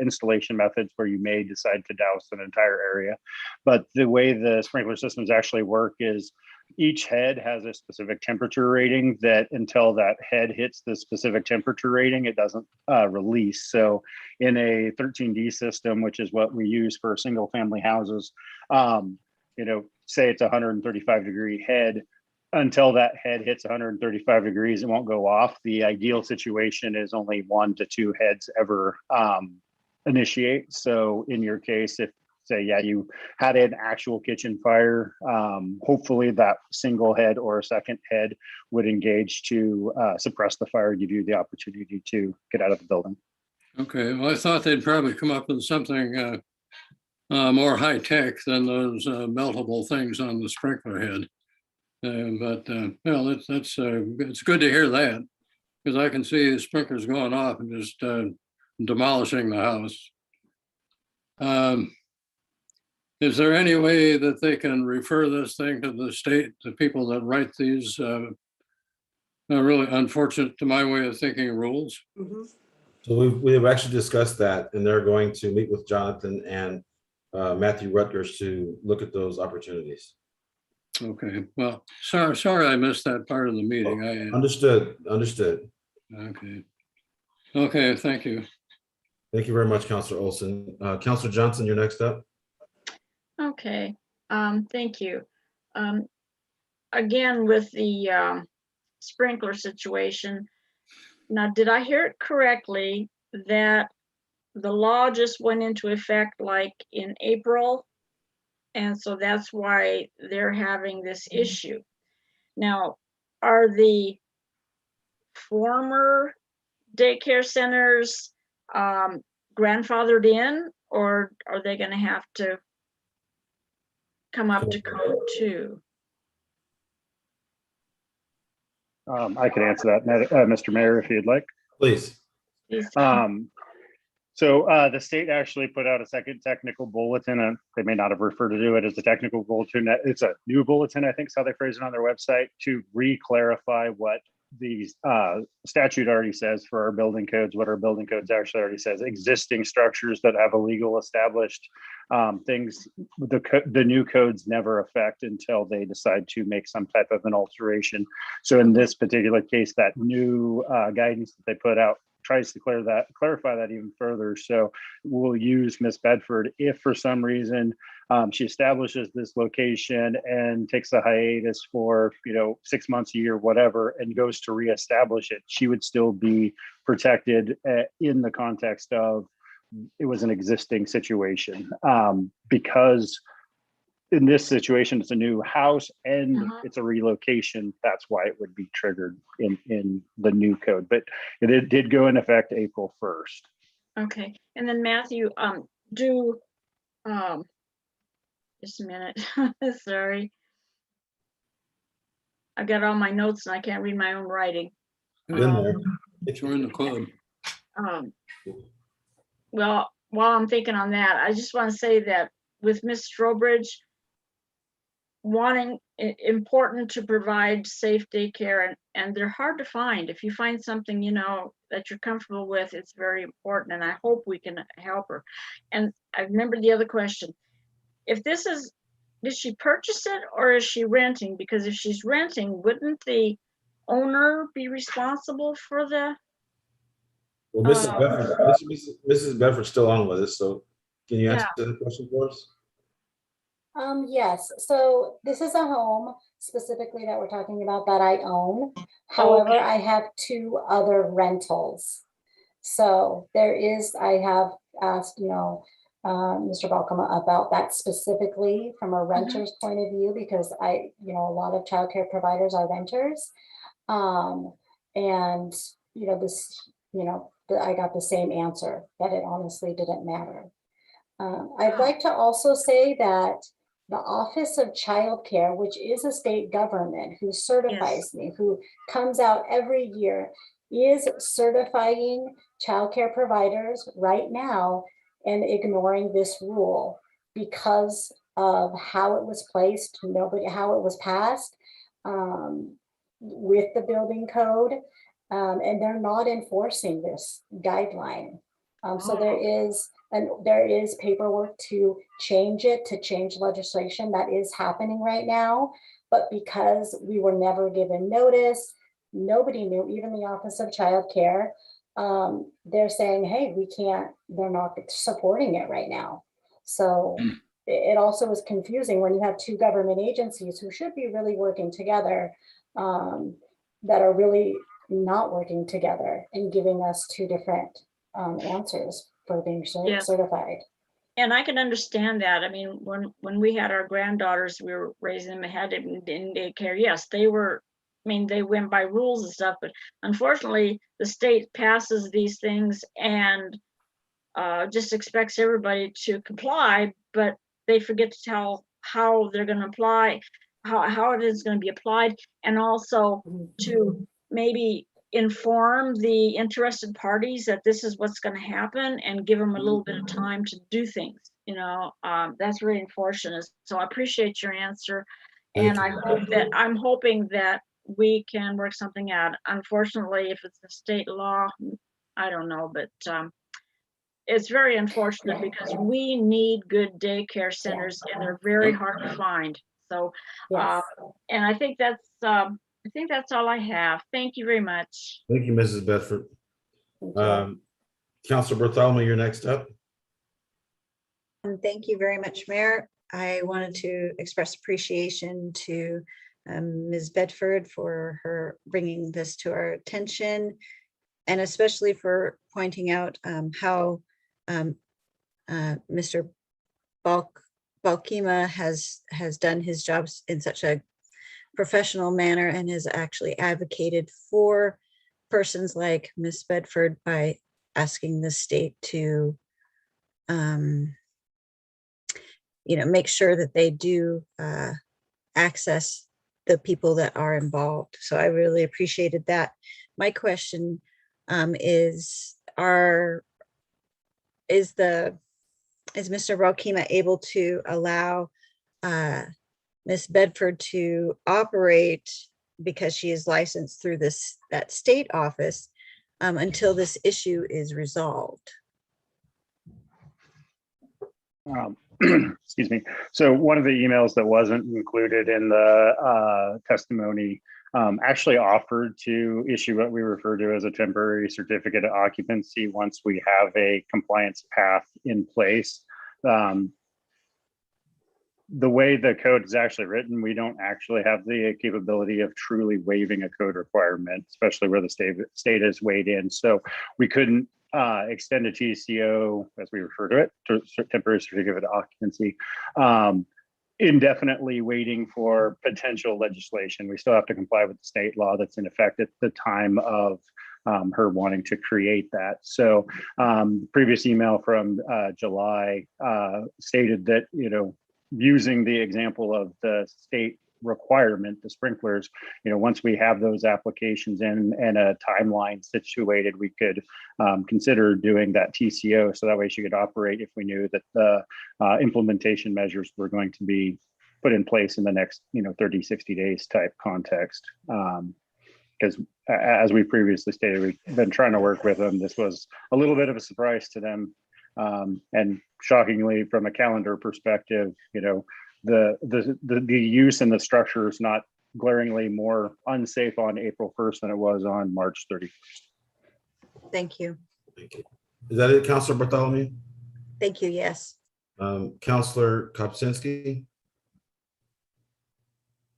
installation methods where you may decide to douse an entire area, but the way the sprinkler systems actually work is each head has a specific temperature rating that until that head hits the specific temperature rating, it doesn't release. So in a 13D system, which is what we use for single family houses, say it's 135-degree head, until that head hits 135 degrees, it won't go off. The ideal situation is only 1 to 2 heads ever initiate. So in your case, if you had an actual kitchen fire, hopefully that single head or a second head would engage to suppress the fire, give you the opportunity to get out of the building. Okay, well, I thought they'd probably come up with something more high tech than those meltable things on the sprinkler head. Well, it's good to hear that, because I can see the sprinklers going off and just demolishing the house. Is there any way that they can refer this thing to the state, the people that write these really unfortunate, to my way of thinking, rules? So we have actually discussed that, and they're going to meet with Jonathan and Matthew Rutgers to look at those opportunities. Okay, well, sorry I missed that part of the meeting. Understood. Okay, thank you. Thank you very much, Councilor Olson. Councilor Johnson, you're next up. Okay, thank you. Again, with the sprinkler situation, now, did I hear it correctly that the law just went into effect like in April? And so that's why they're having this issue. Now, are the former daycare centers grandfathered in, or are they going to have to come up to code too? I can answer that, Mr. Mayor, if you'd like. Please. So the state actually put out a second technical bulletin, and they may not have referred to it as a technical bulletin. It's a new bulletin, I think is how they phrase it on their website, to re-clarify what the statute already says for our building codes, what our building codes actually already says. Existing structures that have a legal established things, the new codes never affect until they decide to make some type of an alteration. So in this particular case, that new guidance that they put out tries to clarify that even further. So we'll use Miss Bedford if for some reason she establishes this location and takes a hiatus for 6 months, a year, whatever, and goes to reestablish it. She would still be protected in the context of it was an existing situation, because in this situation, it's a new house and it's a relocation. That's why it would be triggered in the new code. But it did go in effect April 1st. Okay. And then Matthew, just a minute. Sorry. I've got all my notes and I can't read my own writing. Join the club. Well, while I'm thinking on that, I just want to say that with Ms. Strobridge, important to provide safe daycare, and they're hard to find. If you find something that you're comfortable with, it's very important, and I hope we can help her. And I remember the other question: if this is, did she purchase it or is she renting? Because if she's renting, wouldn't the owner be responsible for the? Well, Mrs. Bedford's still on with us, so can you answer the question for us? Yes, so this is a home specifically that we're talking about that I own. However, I have 2 other rentals. So I have asked, Mr. Balkema about that specifically from a renter's point of view, because a lot of childcare providers are renters. And, I got the same answer, that it honestly didn't matter. I'd like to also say that the Office of Child Care, which is a state government who certifies me, who comes out every year, is certifying childcare providers right now and ignoring this rule because of how it was placed, how it was passed with the building code, and they're not enforcing this guideline. So there is paperwork to change legislation that is happening right now, but because we were never given notice, nobody knew, even the Office of Child Care, they're saying, hey, we can't, they're not supporting it right now. So it also is confusing when you have 2 government agencies who should be really working together, that are really not working together and giving us 2 different answers for being certified. And I can understand that. I mean, when we had our granddaughters, we were raising them ahead in daycare. Yes, they went by rules and stuff, but unfortunately the state passes these things and just expects everybody to comply, but they forget to tell how they're going to apply, how it is going to be applied, and also to maybe inform the interested parties that this is what's going to happen and give them a little bit of time to do things. That's really unfortunate. So I appreciate your answer, and I'm hoping that we can work something out. Unfortunately, if it's a state law, I don't know, but it's very unfortunate because we need good daycare centers and they're very hard to find. So, and I think that's all I have. Thank you very much. Thank you, Mrs. Bedford. Councilor Bartholomew, you're next up. And thank you very much, Mayor. I wanted to express appreciation to Ms. Bedford for her bringing this to our attention, and especially for pointing out how Mr. Balkema has done his jobs in such a professional manner and has actually advocated for persons like Ms. Bedford by asking the state to make sure that they do access the people that are involved. So I really appreciated that. My question is Mr. Balkema able to allow Ms. Bedford to operate, because she is licensed through that state office, until this issue is resolved? Excuse me. So one of the emails that wasn't included in the testimony actually offered to issue what we refer to as a temporary certificate of occupancy once we have a compliance path in place. The way the code is actually written, we don't actually have the capability of truly waiving a code requirement, especially where the state has weighed in. So we couldn't extend a TCO, as we refer to it, to temporary certificate of occupancy, indefinitely waiting for potential legislation. We still have to comply with the state law that's in effect at the time of her wanting to create that. So previous email from July stated that, using the example of the state requirement, the sprinklers, once we have those applications in and a timeline situated, we could consider doing that TCO. So that way she could operate if we knew that the implementation measures were going to be put in place in the next, 30, 60 days type context. Because as we previously stated, we've been trying to work with them. This was a little bit of a surprise to them. And shockingly, from a calendar perspective, the use and the structure is not glaringly more unsafe on April 1st than it was on March 31st. Thank you. Thank you. Is that it, Councilor Bartholomew? Thank you. Yes. Councilor Kopczynski?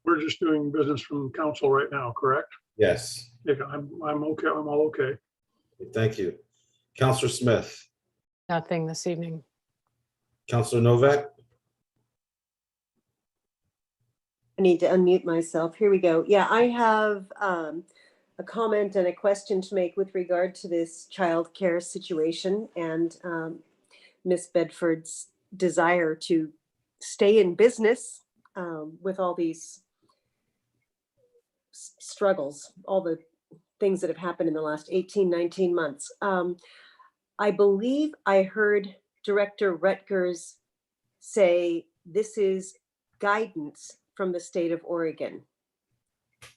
We're just doing business from council right now, correct? Yes. Yeah, I'm okay. I'm all okay. Thank you. Councilor Smith? Nothing this evening. Councilor Novak? I need to unmute myself. Here we go. Yeah, I have a comment and a question to make with regard to this child care situation and Miss Bedford's desire to stay in business with all these struggles, all the things that have happened in the last 18, 19 months. I believe I heard Director Rutgers say this is guidance from the state of Oregon.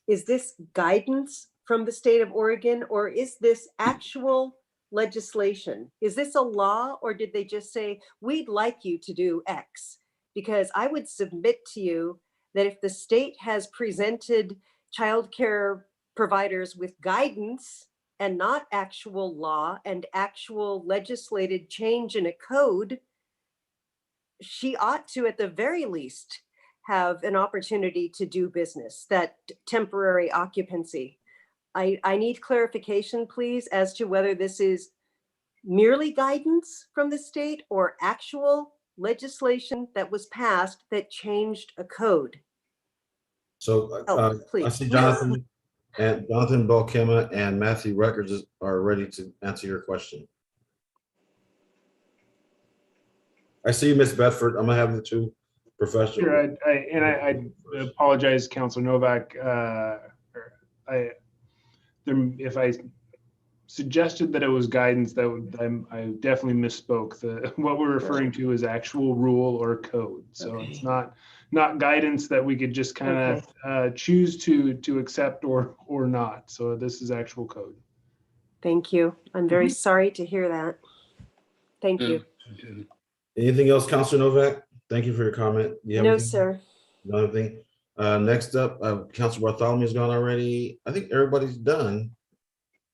Is this guidance from the state of Oregon, or is this actual legislation? Is this a law, or did they just say, we'd like you to do X? Because I would submit to you that if the state has presented childcare providers with guidance and not actual law and actual legislated change in a code, she ought to, at the very least, have an opportunity to do business, that temporary occupancy. I need clarification, please, as to whether this is merely guidance from the state or actual legislation that was passed that changed a code. So please. I see Jonathan Balkema and Matthew Rutgers are ready to answer your question. I see you, Ms. Bedford. I'm gonna have the two professionals. Sure, I apologize, Councilor Novak. If I suggested that it was guidance, I definitely misspoke. What we're referring to is actual rule or code. So it's not guidance that we could just kind of choose to accept or not. So this is actual code. Thank you. I'm very sorry to hear that. Thank you. Anything else, Councilor Novak? Thank you for your comment. You have No, anything? sir. Another thing. Next up, Councilor Bartholomew's gone already. I think everybody's done.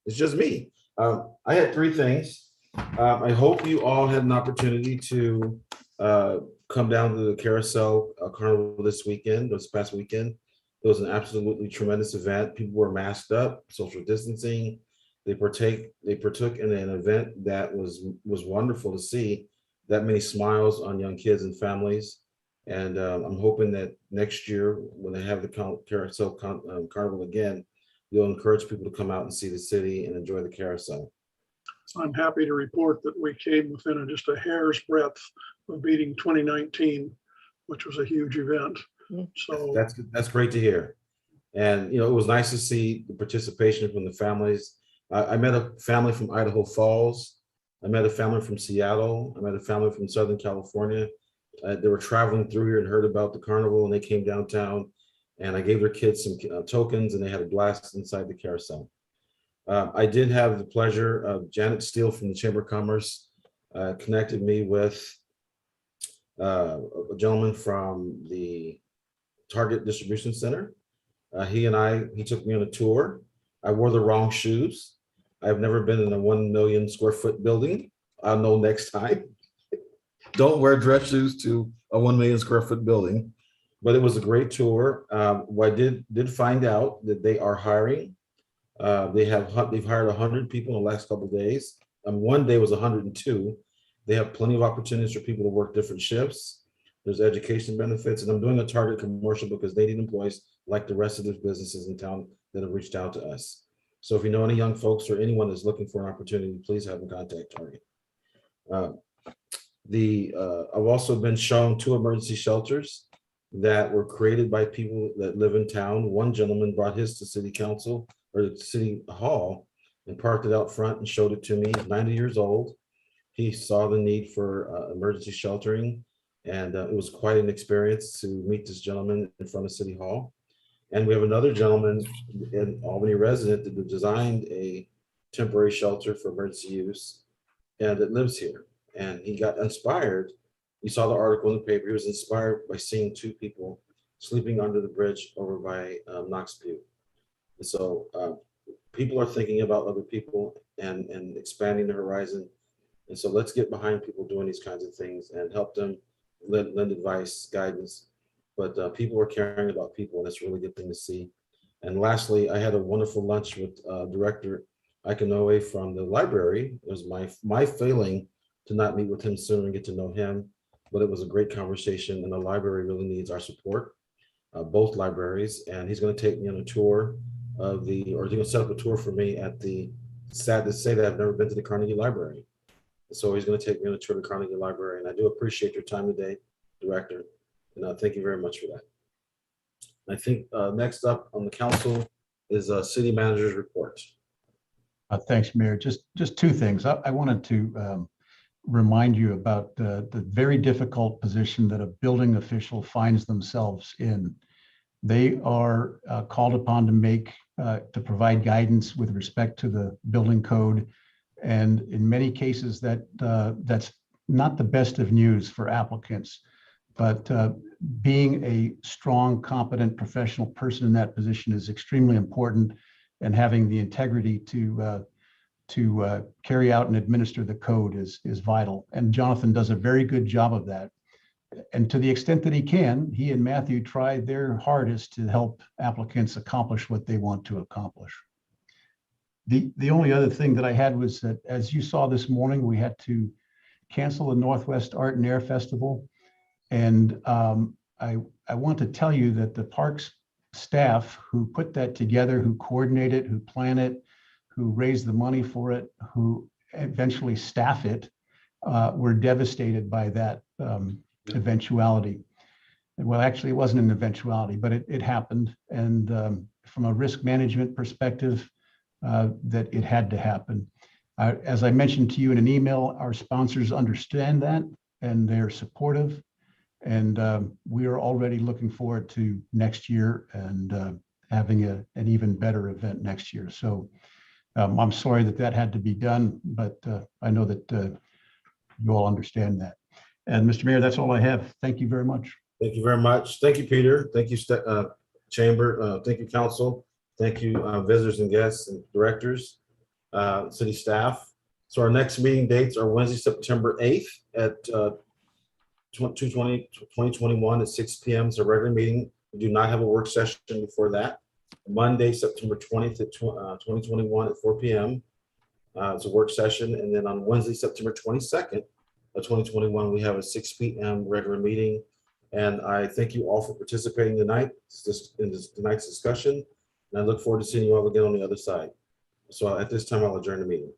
It's just me. I had three things. I hope you all had an opportunity to come down to the Carousel Carnival this past weekend. It was an absolutely tremendous event. People were masked up, social distancing. They partook in an event that was wonderful to see. That many smiles on young kids and families. And I'm hoping that next year, when they have the Carousel Carnival again, you'll encourage people to come out and see the city and enjoy the carousel. I'm happy to report that we came within just a hair's breadth of beating 2019, which was a huge event. So that's great to hear. And it was nice to see the participation from the families. I met a family from Idaho Falls. I met a family from Seattle. I met a family from Southern California. They were traveling through here and heard about the carnival, and they came downtown, and I gave their kids some tokens, and they had a blast inside the carousel. I did have the pleasure of Janet Steele from the Chamber of Commerce connected me with a gentleman from the Target Distribution Center. He took me on a tour. I wore the wrong shoes. I've never been in a 1 million square foot building. I'll know next time. Don't wear dress shoes to a 1 million square foot building. But it was a great tour. I did find out that they are hiring. They've hired 100 people in the last couple of days. One day was 102. They have plenty of opportunities for people to work different shifts. There's education benefits, and I'm doing a Target commercial because they need employees like the rest of the businesses in town that have reached out to us. So if you know any young folks or anyone that's looking for an opportunity, please have them contact Target. I've also been shown 2 emergency shelters that were created by people that live in town. One gentleman brought his to city council or the city hall and parked it out front and showed it to me. He's 90 years old. He saw the need for emergency sheltering, and it was quite an experience to meet this gentleman in front of City Hall. And we have another gentleman, an Albany resident, that designed a temporary shelter for emergency use and that lives here. And he got inspired. You saw the article in the paper. He was inspired by seeing 2 people sleeping under the bridge over by Knox Butte. And so people are thinking about other people and expanding the horizon. And so let's get behind people doing these kinds of things and help them lend advice, guidance. But people are caring about people, and it's a really good thing to see. And lastly, I had a wonderful lunch with Director Aikanoe from the library. It was my failing to not meet with him sooner and get to know him, but it was a great conversation, and the library really needs our support, both libraries. And he's going to take me on a tour of he's going to set up a tour for me at sad to say that I've never been to the Carnegie Library. So he's going to take me on a tour to the Carnegie Library, and I do appreciate your time today, Director. And thank you very much for that. I think next up on the council is City Manager's report. Thanks, Mayor. Just 2 things. I wanted to remind you about the very difficult position that a building official finds themselves in. They are called upon to provide guidance with respect to the building code. And in many cases that's not the best of news for applicants. But being a strong, competent, professional person in that position is extremely important, and having the integrity to carry out and administer the code is vital. And Jonathan does a very good job of that. And to the extent that he can, he and Matthew try their hardest to help applicants accomplish what they want to accomplish. The only other thing that I had was that, as you saw this morning, we had to cancel the Northwest Art and Air Festival. And I want to tell you that the parks staff who put that together, who coordinate it, who plan it, who raise the money for it, who eventually staff it, were devastated by that eventuality. Well, actually, it wasn't an eventuality, but it happened. And from a risk management perspective, that it had to happen. As I mentioned to you in an email, our sponsors understand that, and they're supportive. And we are already looking forward to next year and having an even better event next year. So I'm sorry that had to be done, but I know that you all understand that. And Mr. Mayor, that's all I have. Thank you very much. Thank you very much. Thank you, Peter. Thank you, Chamber. Thank you, Council. Thank you, visitors and guests and directors, city staff. So our next meeting dates are Wednesday, September 8th at 2021 at 6 p.m. It's a regular meeting. We do not have a work session before that. Monday, September 20th at 2021 at 4 p.m. It's a work session. And then on Wednesday, September 22nd of 2021, we have a 6 p.m. regular meeting. And I thank you all for participating tonight in tonight's discussion. And I look forward to seeing you all again on the other side. So at this time, I'll adjourn the meeting.